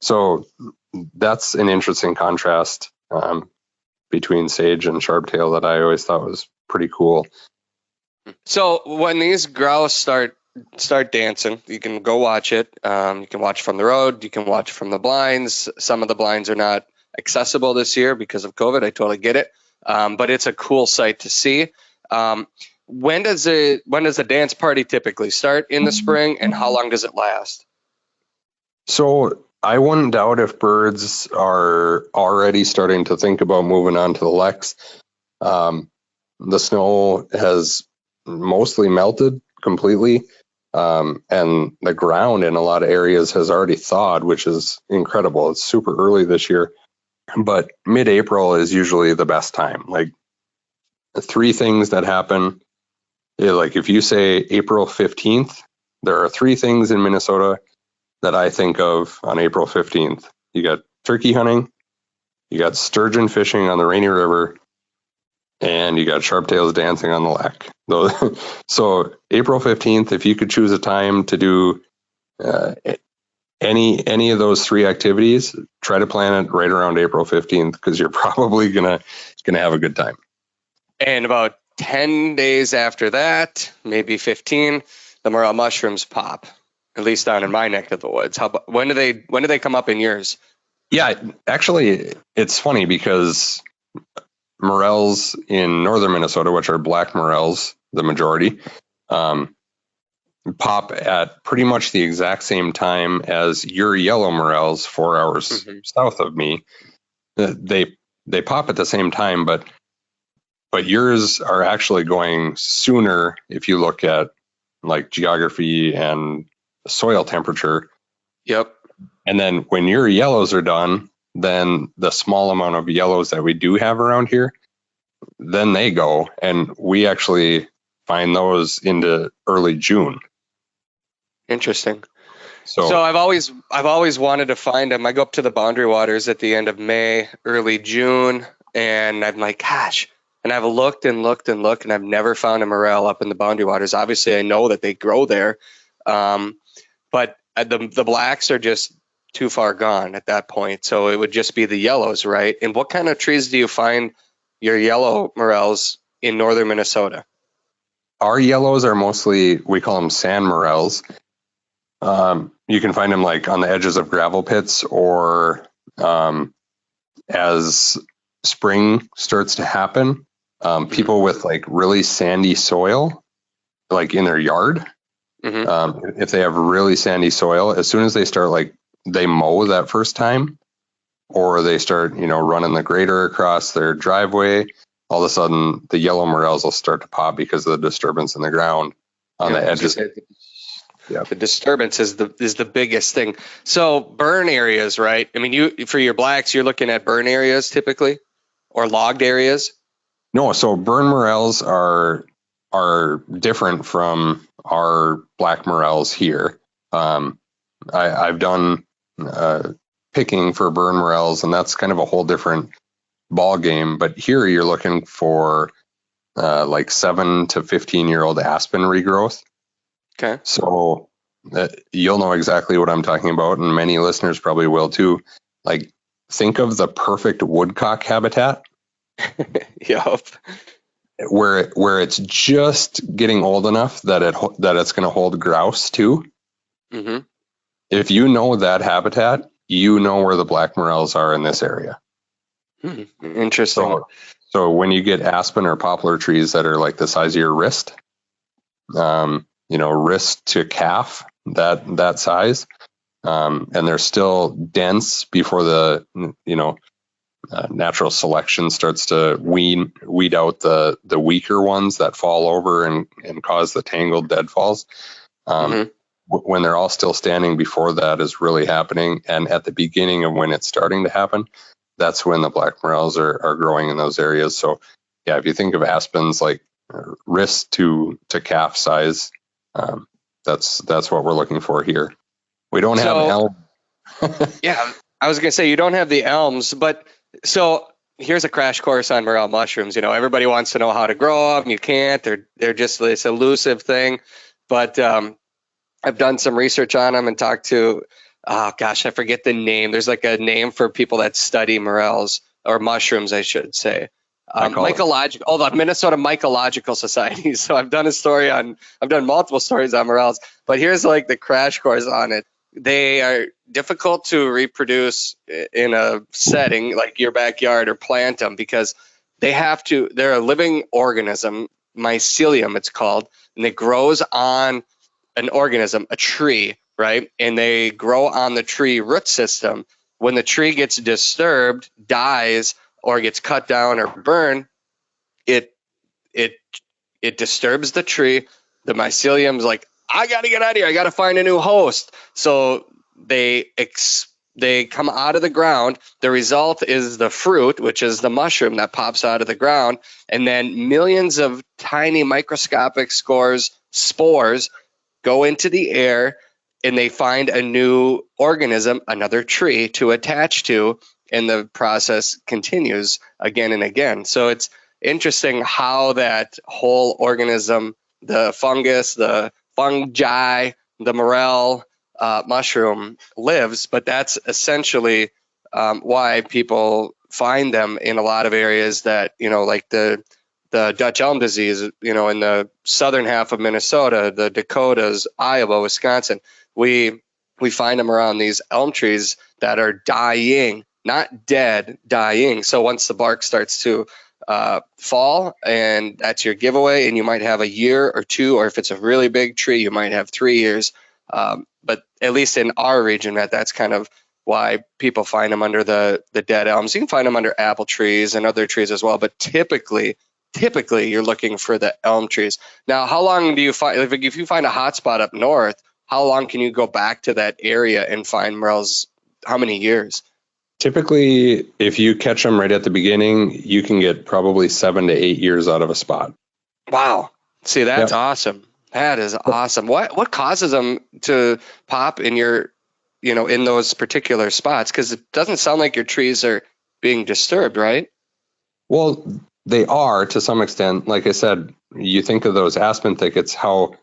Speaker 2: So that's an interesting contrast between sage and sharptail that I always thought was pretty cool.
Speaker 1: So when these grouse start dancing, you can go watch it. You can watch from the road. You can watch from the blinds. Some of the blinds are not accessible this year because of COVID. I totally get it. But it's a cool sight to see. When does a dance party typically start in the spring, and how long does it last?
Speaker 2: So I wouldn't doubt if birds are already starting to think about moving on to the leks. The snow has mostly melted completely, and the ground in a lot of areas has already thawed, which is incredible. It's super early this year, but mid-April is usually the best time. Like, three things that happen. Like, if you say April 15th, there are three things in Minnesota that I think of on April 15th. You got turkey hunting, you got sturgeon fishing on the Rainy River, and you got sharptails dancing on the lek. So April 15th, if you could choose a time to do any of those three activities, try to plan it right around April 15th, because you're probably gonna have a good time.
Speaker 1: And about 10 days after that, maybe 15, the morel mushrooms pop. At least down in my neck of the woods. When do they come up in yours?
Speaker 2: Yeah, actually, it's funny because morels in northern Minnesota, which are black morels, the majority, pop at pretty much the exact same time as your yellow morels 4 hours south of me. They pop at the same time, but yours are actually going sooner if you look at like geography and soil temperature.
Speaker 1: Yep.
Speaker 2: And then when your yellows are done, then the small amount of yellows that we do have around here, then they go, and we actually find those into early June.
Speaker 1: Interesting.
Speaker 2: So
Speaker 1: I've always wanted to find them. I go up to the Boundary Waters at the end of May, early June, and I'm like, gosh. And I've looked and looked and looked, and I've never found a morel up in the Boundary Waters. Obviously, I know that they grow there, but the blacks are just too far gone at that point. So it would just be the yellows, right? And what kind of trees do you find your yellow morels in northern Minnesota?
Speaker 2: our yellows are mostly, we call them sand morels. You can find them like on the edges of gravel pits, or as spring starts to happen, people with like really sandy soil, like in their yard. If they have really sandy soil, as soon as they start, like, they mow that first time, or they start, running the grader across their driveway, all of a sudden the yellow morels will start to pop because of the disturbance in the ground on the edges.
Speaker 1: Yeah, the disturbance is the biggest thing. So burn areas, right? I mean, for your blacks, you're looking at burn areas typically, or logged areas.
Speaker 2: No, so burn morels are different from our black morels here. I've done picking for burn morels, and that's kind of a whole different ball game. But here you're looking for like 7 to 15-year-old aspen regrowth.
Speaker 1: Okay.
Speaker 2: So you'll know exactly what I'm talking about, and many listeners probably will too. Like, think of the perfect woodcock habitat.
Speaker 1: Yep.
Speaker 2: Where it's just getting old enough that it's going to hold grouse too.
Speaker 1: Mm-hmm.
Speaker 2: If you know that habitat, you know where the black morels are in this area.
Speaker 1: Interesting.
Speaker 2: So when you get aspen or poplar trees that are like the size of your wrist, wrist to calf, that size, and they're still dense before the natural selection starts to weed out the weaker ones that fall over and cause the tangled deadfalls. When they're all still standing before that is really happening, and at the beginning of when it's starting to happen, that's when the black morels are growing in those areas. So yeah, if you think of aspens like wrist to calf size, that's what we're looking for here. We don't have elm.
Speaker 1: Yeah, I was gonna say you don't have the elms, but so here's a crash course on morel mushrooms. Everybody wants to know how to grow them. You can't. They're just this elusive thing. But I've done some research on them and talked to, oh gosh, I forget the name. There's like a name for people that study morels or mushrooms, I should say. The Minnesota Mycological Society. So I've done multiple stories on morels, but here's like the crash course on it. They are difficult to reproduce in a setting like your backyard or plant them because they're a living organism, mycelium it's called, and it grows on an organism, a tree, right? And they grow on the tree root system. When the tree gets disturbed, dies, or gets cut down or burned, it disturbs the tree. The mycelium's like, I got to get out of here. I got to find a new host. So they come out of the ground. The result is the fruit, which is the mushroom that pops out of the ground. And then millions of tiny microscopic spores go into the air, and they find a new organism, another tree to attach to, and the process continues again and again. So it's interesting how that whole organism, the fungus, the fungi, the morel mushroom lives, but that's essentially why people find them in a lot of areas that, like the Dutch elm disease, in the southern half of Minnesota, the Dakotas, Iowa, Wisconsin, we find them around these elm trees that are dying, not dead, dying. So once the bark starts to fall, and that's your giveaway, and you might have a year or two, or if it's a really big tree, you might have 3 years. But at least in our region, that's kind of why people find them under the dead elms. You can find them under apple trees and other trees as well, but typically you're looking for the elm trees. Now, how long do you find, if you find a hot spot up north, how long can you go back to that area and find morels? How many years?
Speaker 2: Typically, if you catch them right at the beginning, you can get probably 7 to 8 years out of a spot.
Speaker 1: Wow. See, that's awesome. That is awesome. What causes them to pop in in those particular spots? Because it doesn't sound like your trees are being disturbed, right?
Speaker 2: Well, they are to some extent. Like I said, you think of those aspen thickets, how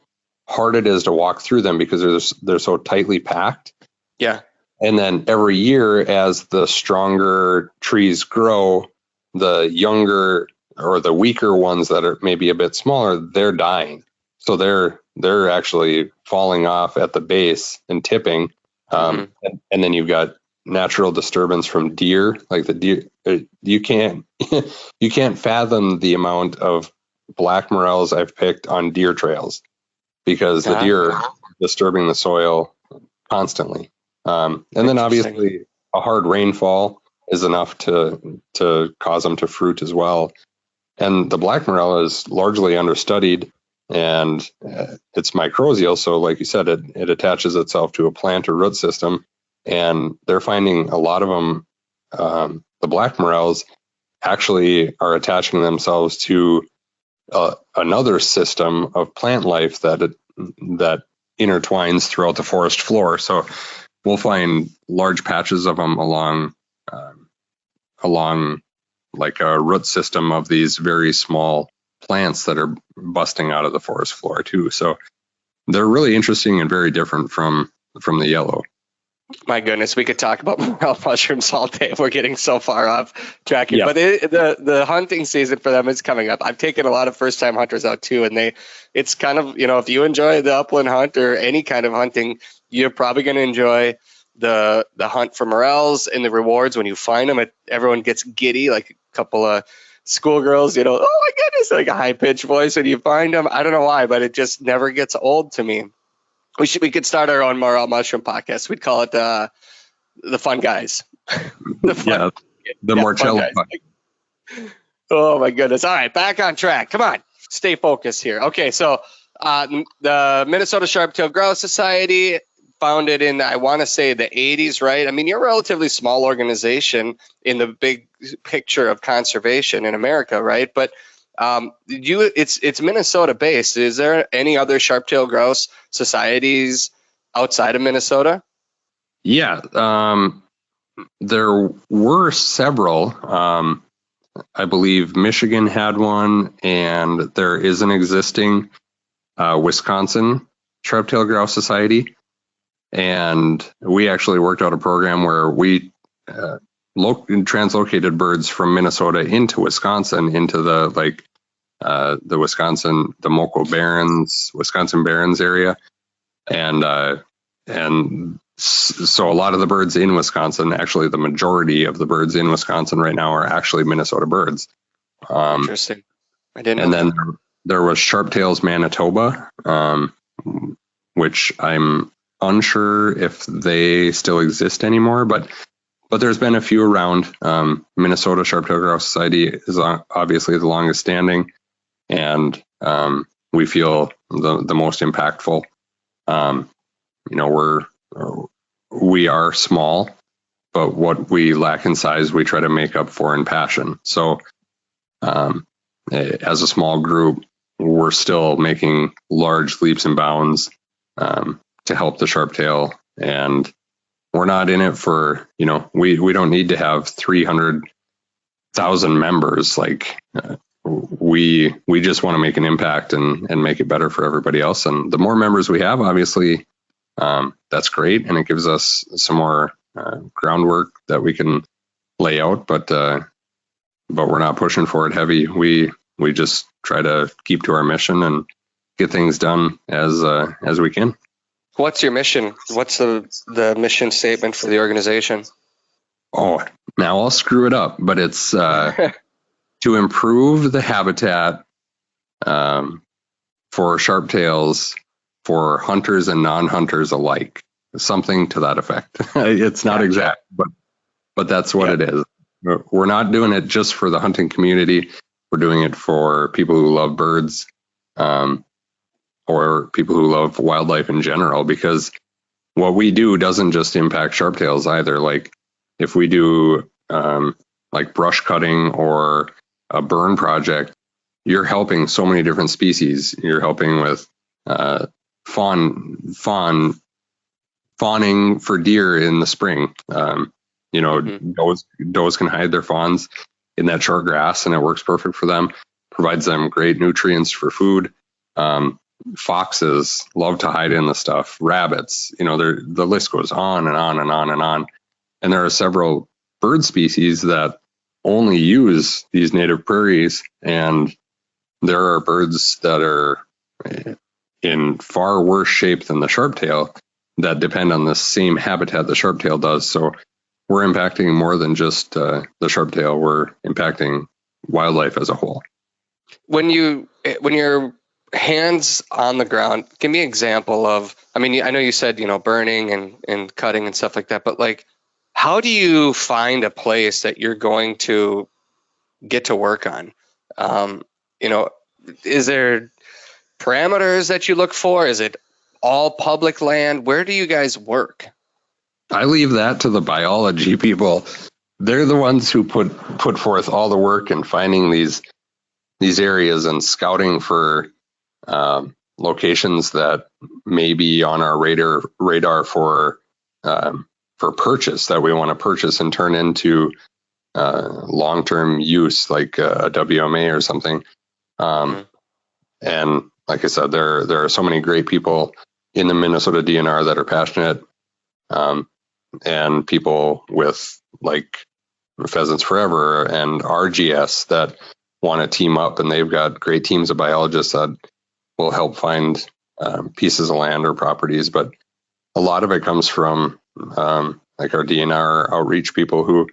Speaker 2: hard it is to walk through them because they're so tightly packed.
Speaker 1: Yeah.
Speaker 2: And then every year, as the stronger trees grow, the younger or the weaker ones that are maybe a bit smaller, they're dying. So they're actually falling off at the base and tipping. And then you've got natural disturbance from deer. Like the deer, you can't you can't fathom the amount of black morels I've picked on deer trails because the deer are disturbing the soil constantly. And then obviously a hard rainfall is enough to cause them to fruit as well. And the black morel is largely understudied, and it's mycorrhizal. So like you said, it attaches itself to a plant or root system. And they're finding a lot of them, the black morels actually are attaching themselves to another system of plant life that intertwines throughout the forest floor. So we'll find large patches of them along like a root system of these very small plants that are busting out of the forest floor too. So they're really interesting and very different from the yellow.
Speaker 1: My goodness, we could talk about morel mushrooms all day. We're getting so far off track here. Yeah. But the hunting season for them is coming up. I've taken a lot of first-time hunters out too, and it's kind of, if you enjoy the upland hunt or any kind of hunting, you're probably going to enjoy the hunt for morels and the rewards when you find them. Everyone gets giddy, like a couple of schoolgirls, oh my goodness, like a high-pitched voice when you find them. I don't know why, but it just never gets old to me. We could start our own morel mushroom podcast. We'd call it the fun guys.
Speaker 2: The Marcello.
Speaker 1: Oh my goodness! All right, back on track. Come on, stay focused here. Okay, so the Minnesota Sharp-tailed Grouse Society, founded in, I want to say, the 80s, right? I mean, you're a relatively small organization in the big picture of conservation in America, right? But it's Minnesota based. Is there any other sharp-tailed grouse societies outside of Minnesota?
Speaker 2: Yeah, there were several. I believe Michigan had one, and there is an existing Wisconsin Sharp-tailed Grouse Society. And we actually worked out a program where we translocated birds from Minnesota into Wisconsin, into the Wisconsin, the Moco Barrens, Wisconsin Barrens area. And so a lot of the birds in Wisconsin, actually the majority of the birds in Wisconsin right now are actually Minnesota birds.
Speaker 1: Interesting. I didn't know.
Speaker 2: And then there was Sharp-tails Manitoba, which I'm unsure if they still exist anymore, but there's been a few around. Minnesota Sharp-tailed Grouse Society is obviously the longest standing, and we feel the most impactful. We are small, but what we lack in size, we try to make up for in passion. So as a small group, we're still making large leaps and bounds to help the sharp-tail, and we're not in it for, we don't need to have 300,000 members. Like we just want to make an impact and make it better for everybody else. And the more members we have, obviously, that's great, and it gives us some more groundwork that we can lay out. But we're not pushing for it heavy. We just try to keep to our mission and get things done as we can.
Speaker 1: What's your mission? What's the mission statement for the organization?
Speaker 2: Oh, now I'll screw it up, but it's to improve the habitat for sharp-tails for hunters and non-hunters alike. Something to that effect. It's not exact, but that's what it is. We're not doing it just for the hunting community. We're doing it for people who love birds, or people who love wildlife in general, because what we do doesn't just impact sharp-tails either. Like if we do like brush cutting or a burn project, you're helping so many different species. You're helping with fawning for deer in the spring. Does can hide their fawns in that short grass, and it works perfect for them. Provides them great nutrients for food. Foxes love to hide in the stuff. Rabbits, the list goes on and on and on and on. And there are several bird species that only use these native prairies, and there are birds that are in far worse shape than the sharp-tail that depend on the same habitat the sharp-tail does. So we're impacting more than just the sharp-tail. We're impacting wildlife as a whole. When
Speaker 1: you're hands on the ground, give me an example of, I know you said, burning and cutting and stuff like that, but like, how do you find a place that you're going to get to work on? Is there parameters that you look for? Is it all public land? Where do you guys work?
Speaker 2: I leave that to the biology people. They're the ones who put forth all the work in finding these areas and scouting for locations that may be on our radar for purchase, that we want to purchase and turn into long-term use, like a WMA or something. And like I said, there are so many great people in the Minnesota DNR that are passionate, and people with like Pheasants Forever and RGS that want to team up, and they've got great teams of biologists that will help find pieces of land or properties. But a lot of it comes from like our DNR outreach people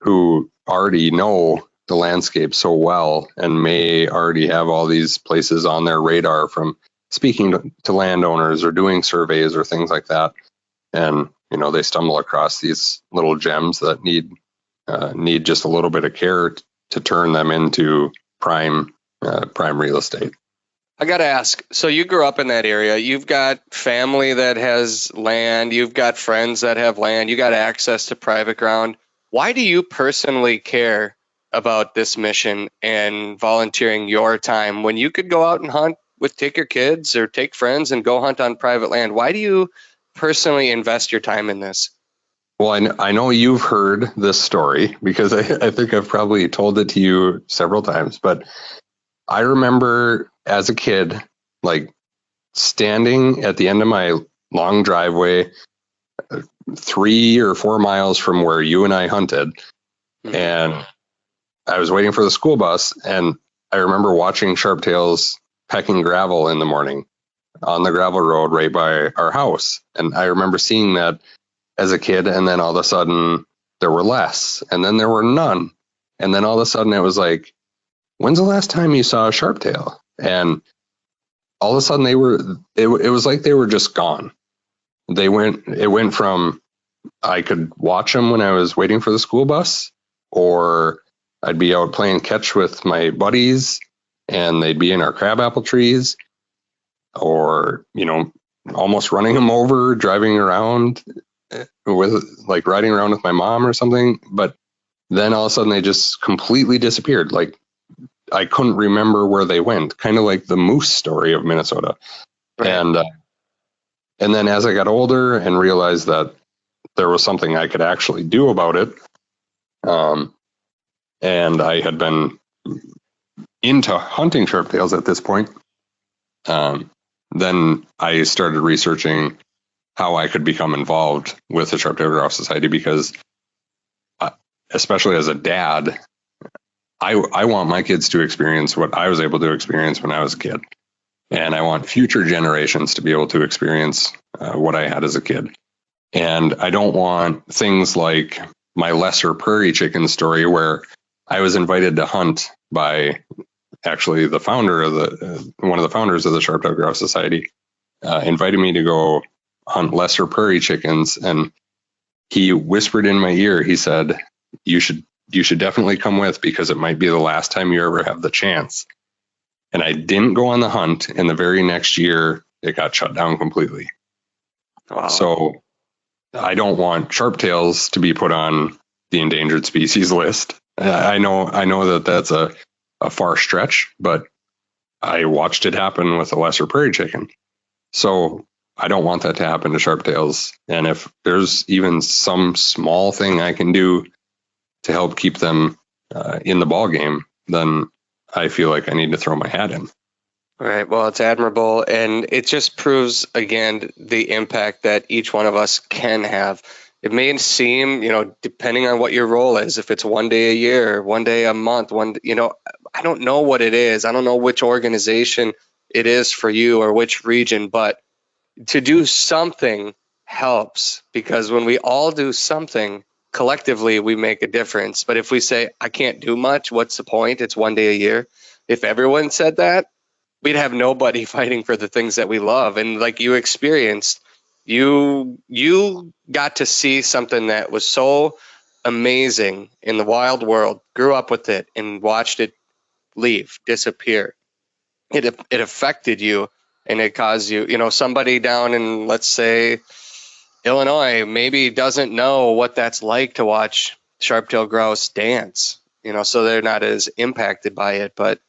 Speaker 2: who already know the landscape so well and may already have all these places on their radar from speaking to landowners or doing surveys or things like that. And, they stumble across these little gems that need just a little bit of care to turn them into prime real estate.
Speaker 1: I got to ask, so you grew up in that area, you've got family that has land, you've got friends that have land, you got access to private ground. Why do you personally care about this mission and volunteering your time when you could go out and hunt take your kids or take friends and go hunt on private land? Why do you personally invest your time in this?
Speaker 2: Well, I know you've heard this story because I think I've probably told it to you several times, but I remember as a kid, like standing at the end of my long driveway, 3 or 4 miles from where you and I hunted, and I was waiting for the school bus, and I remember watching sharptails pecking gravel in the morning on the gravel road right by our house. And I remember seeing that as a kid, and then all of a sudden there were less, and then there were none. And then all of a sudden it was like, when's the last time you saw a sharptail? And all of a sudden it was like they were just gone. It went from I could watch them when I was waiting for the school bus, or I'd be out playing catch with my buddies and they'd be in our crabapple trees, or, almost running them over, driving around with like riding around with my mom or something. But then all of a sudden they just completely disappeared. Like I couldn't remember where they went, kind of like the moose story of Minnesota. Right. And then as I got older and realized that there was something I could actually do about it, and I had been into hunting sharptails at this point, then I started researching how I could become involved with the Sharptail Grouse Society, because especially as a dad, I want my kids to experience what I was able to experience when I was a kid. And I want future generations to be able to experience what I had as a kid. And I don't want things like my lesser prairie chicken story, where I was invited to hunt by actually the founder of one of the founders of the Sharptail Grouse Society, invited me to go hunt lesser prairie chickens. And he whispered in my ear, he said, you should definitely come with, because it might be the last time you ever have the chance. And I didn't go on the hunt. And the very next year it got shut down completely. Wow. So I don't want sharptails to be put on the endangered species list. I know that that's a far stretch, but I watched it happen with a lesser prairie chicken. So I don't want that to happen to sharptails. And if there's even some small thing I can do to help keep them in the ball game, then I feel like I need to throw my hat in.
Speaker 1: Right. Well, it's admirable. And it just proves, again, the impact that each one of us can have. It may seem, depending on what your role is, if it's one day a year, one day a month, I don't know what it is. I don't know which organization it is for you or which region, but to do something helps, because when we all do something collectively, we make a difference. But if we say, I can't do much, what's the point? It's one day a year. If everyone said that, we'd have nobody fighting for the things that we love. And like you experienced, you got to see something that was so amazing in the wild world, grew up with it, and watched it leave, disappear. It affected you, and it caused you, somebody down in, let's say, Illinois maybe doesn't know what that's like to watch sharp-tailed grouse dance, so they're not as impacted by it. But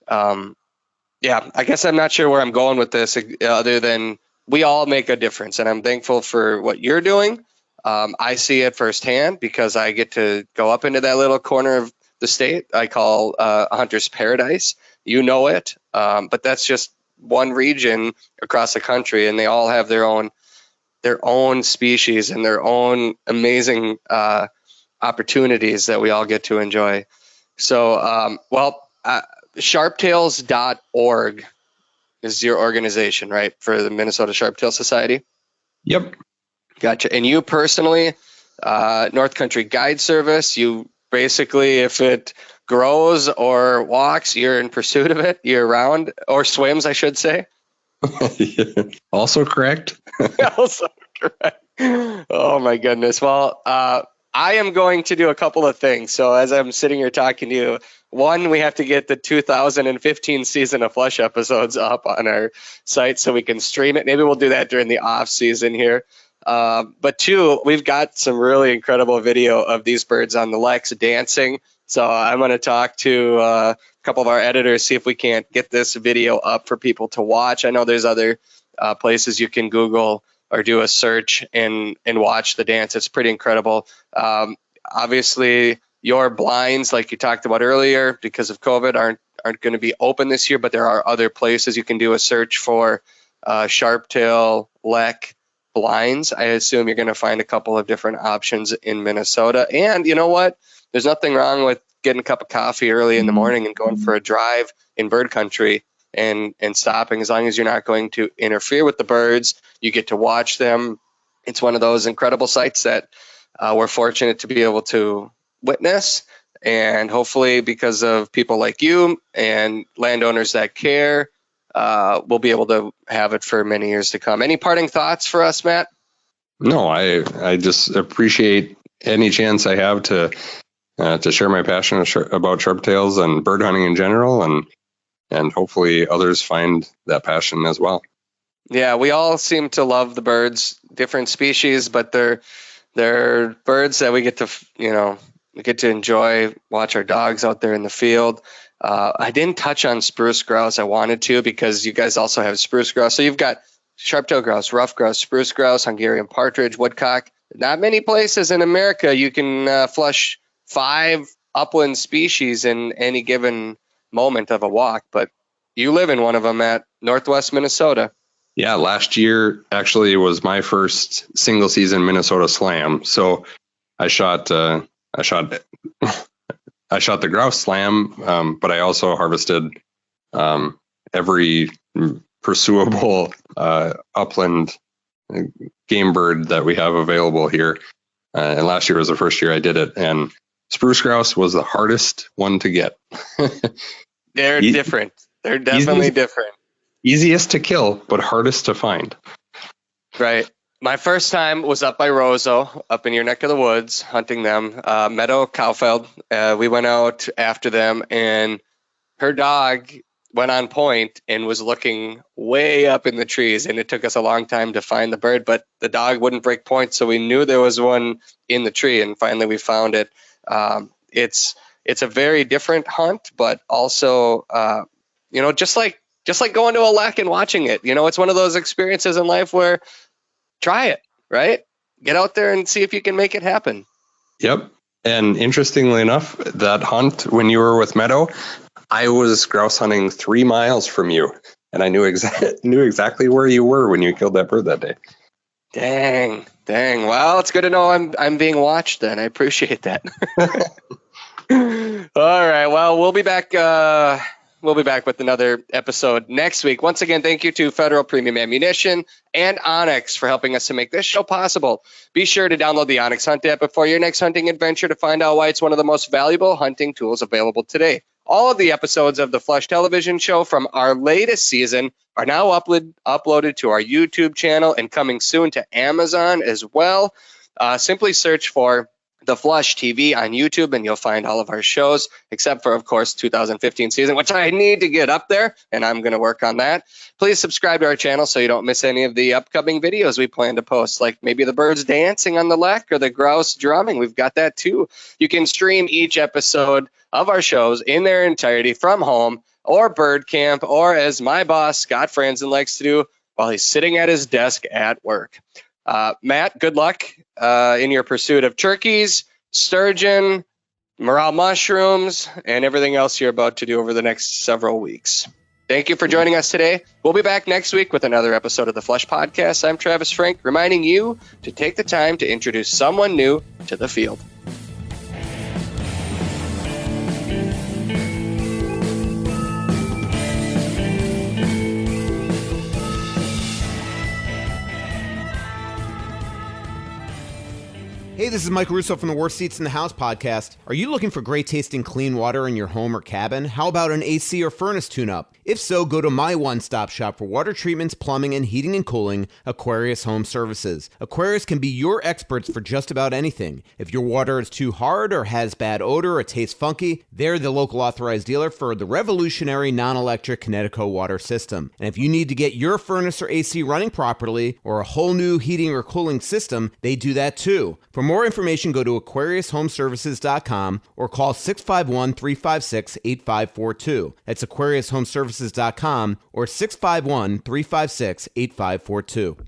Speaker 1: yeah, I guess I'm not sure where I'm going with this, other than we all make a difference, and I'm thankful for what you're doing. I see it firsthand because I get to go up into that little corner of the state I call a hunter's paradise. You know it, but that's just one region across the country, and they all have their own species and their own amazing opportunities that we all get to enjoy. So, sharptails.org is your organization, right, for the Minnesota Sharptail Society?
Speaker 2: Yep.
Speaker 1: Gotcha. And you personally, North Country Guide Service, you basically, if it grows or walks, you're in pursuit of it year round, or swims, I should say.
Speaker 2: Also correct.
Speaker 1: Also correct. Oh my goodness. Well, I am going to do a couple of things. So as I'm sitting here talking to you, one, we have to get the 2015 season of Flush episodes up on our site so we can stream it. Maybe we'll do that during the off season here. But two, we've got some really incredible video of these birds on the leks dancing. So I'm going to talk to a couple of our editors, see if we can't get this video up for people to watch. I know there's other places you can Google do a search and watch the dance. It's pretty incredible. Obviously, your blinds, like you talked about earlier, because of COVID, aren't going to be open this year, but there are other places you can do a search for sharp-tail, lek blinds. I assume you're going to find a couple of different options in Minnesota. And you know what? There's nothing wrong with getting a cup of coffee early in the morning and going for a drive in bird country and stopping. As long as you're not going to interfere with the birds, you get to watch them. It's one of those incredible sights that we're fortunate to be able to witness. And hopefully, because of people like you and landowners that care, we'll be able to have it for many years to come. Any parting thoughts for us, Matt?
Speaker 2: No, I just appreciate any chance I have to share my passion about sharptails and bird hunting in general, and hopefully others find that passion as well.
Speaker 1: Yeah, we all seem to love the birds, different species, but they're birds that we get to enjoy, watch our dogs out there in the field. I didn't touch on spruce grouse. I wanted to, because you guys also have spruce grouse. So you've got sharp-tailed grouse, rough grouse, spruce grouse, Hungarian partridge, woodcock. Not many places in America you can flush 5 upland species in any given moment of a walk, but you live in one of them at Northwest Minnesota.
Speaker 2: Yeah, last year actually was my first single season Minnesota Slam. So I shot the grouse slam, but I also harvested every pursuable upland game bird that we have available here. And last year was the first year I did it. And spruce grouse was the hardest one to get.
Speaker 1: They're different. They're definitely different.
Speaker 2: Easiest to kill, but hardest to find.
Speaker 1: Right. My first time was up by Roseau, up in your neck of the woods, hunting them. Meadow Cowfeld. We went out after them, and her dog went on point and was looking way up in the trees, and it took us a long time to find the bird, but the dog wouldn't break point, so we knew there was one in the tree, and finally we found it. It's a very different hunt, but also, just like going to a lek and watching it. It's one of those experiences in life where try it, right? Get out there and see if you can make it happen.
Speaker 2: Yep. And interestingly enough, that hunt, when you were with Meadow, I was grouse hunting 3 miles from you, and I knew exactly where you were when you killed that bird that day.
Speaker 1: Dang. Well, it's good to know I'm being watched then. I appreciate that. All right. Well, we'll be back. We'll be back with another episode next week. Once again, thank you to Federal Premium Ammunition and Onyx for helping us to make this show possible. Be sure to download the Onyx Hunt app before your next hunting adventure to find out why it's one of the most valuable hunting tools available today. All of the episodes of the Flush Television Show from our latest season are now uploaded to our YouTube channel and coming soon to Amazon as well. Simply search for The Flush TV on YouTube, and you'll find all of our shows, except for, of course, 2015 season, which I need to get up there, and I'm going to work on that. Please subscribe to our channel so you don't miss any of the upcoming videos we plan to post, like maybe the birds dancing on the lek or the grouse drumming. We've got that too. You can stream each episode of our shows in their entirety from home or bird camp, or as my boss, Scott Franzen, likes to do while he's sitting at his desk at work. Matt, good luck in your pursuit of turkeys, sturgeon, morel mushrooms, and everything else you're about to do over the next several weeks. Thank you for joining us today. We'll be back next week with another episode of the Flush Podcast. I'm Travis Frank, reminding you to take the time to introduce someone new to the field.
Speaker 3: Hey, this is Mike Russo from the Worst Seats in the House podcast. Are you looking for great tasting clean water in your home or cabin? How about an AC or furnace tune-up? If so, go to my one-stop shop for water treatments, plumbing, and heating and cooling, Aquarius Home Services. Aquarius can be your experts for just about anything. If your water is too hard or has bad odor or tastes funky, they're the local authorized dealer for the revolutionary non-electric Kinetico water system. And if you need to get your furnace or AC running properly or a whole new heating or cooling system, they do that too. For more information, go to AquariusHomeservices.com or call 651-356-8542. That's AquariusHomeservices.com or 651-356-8542.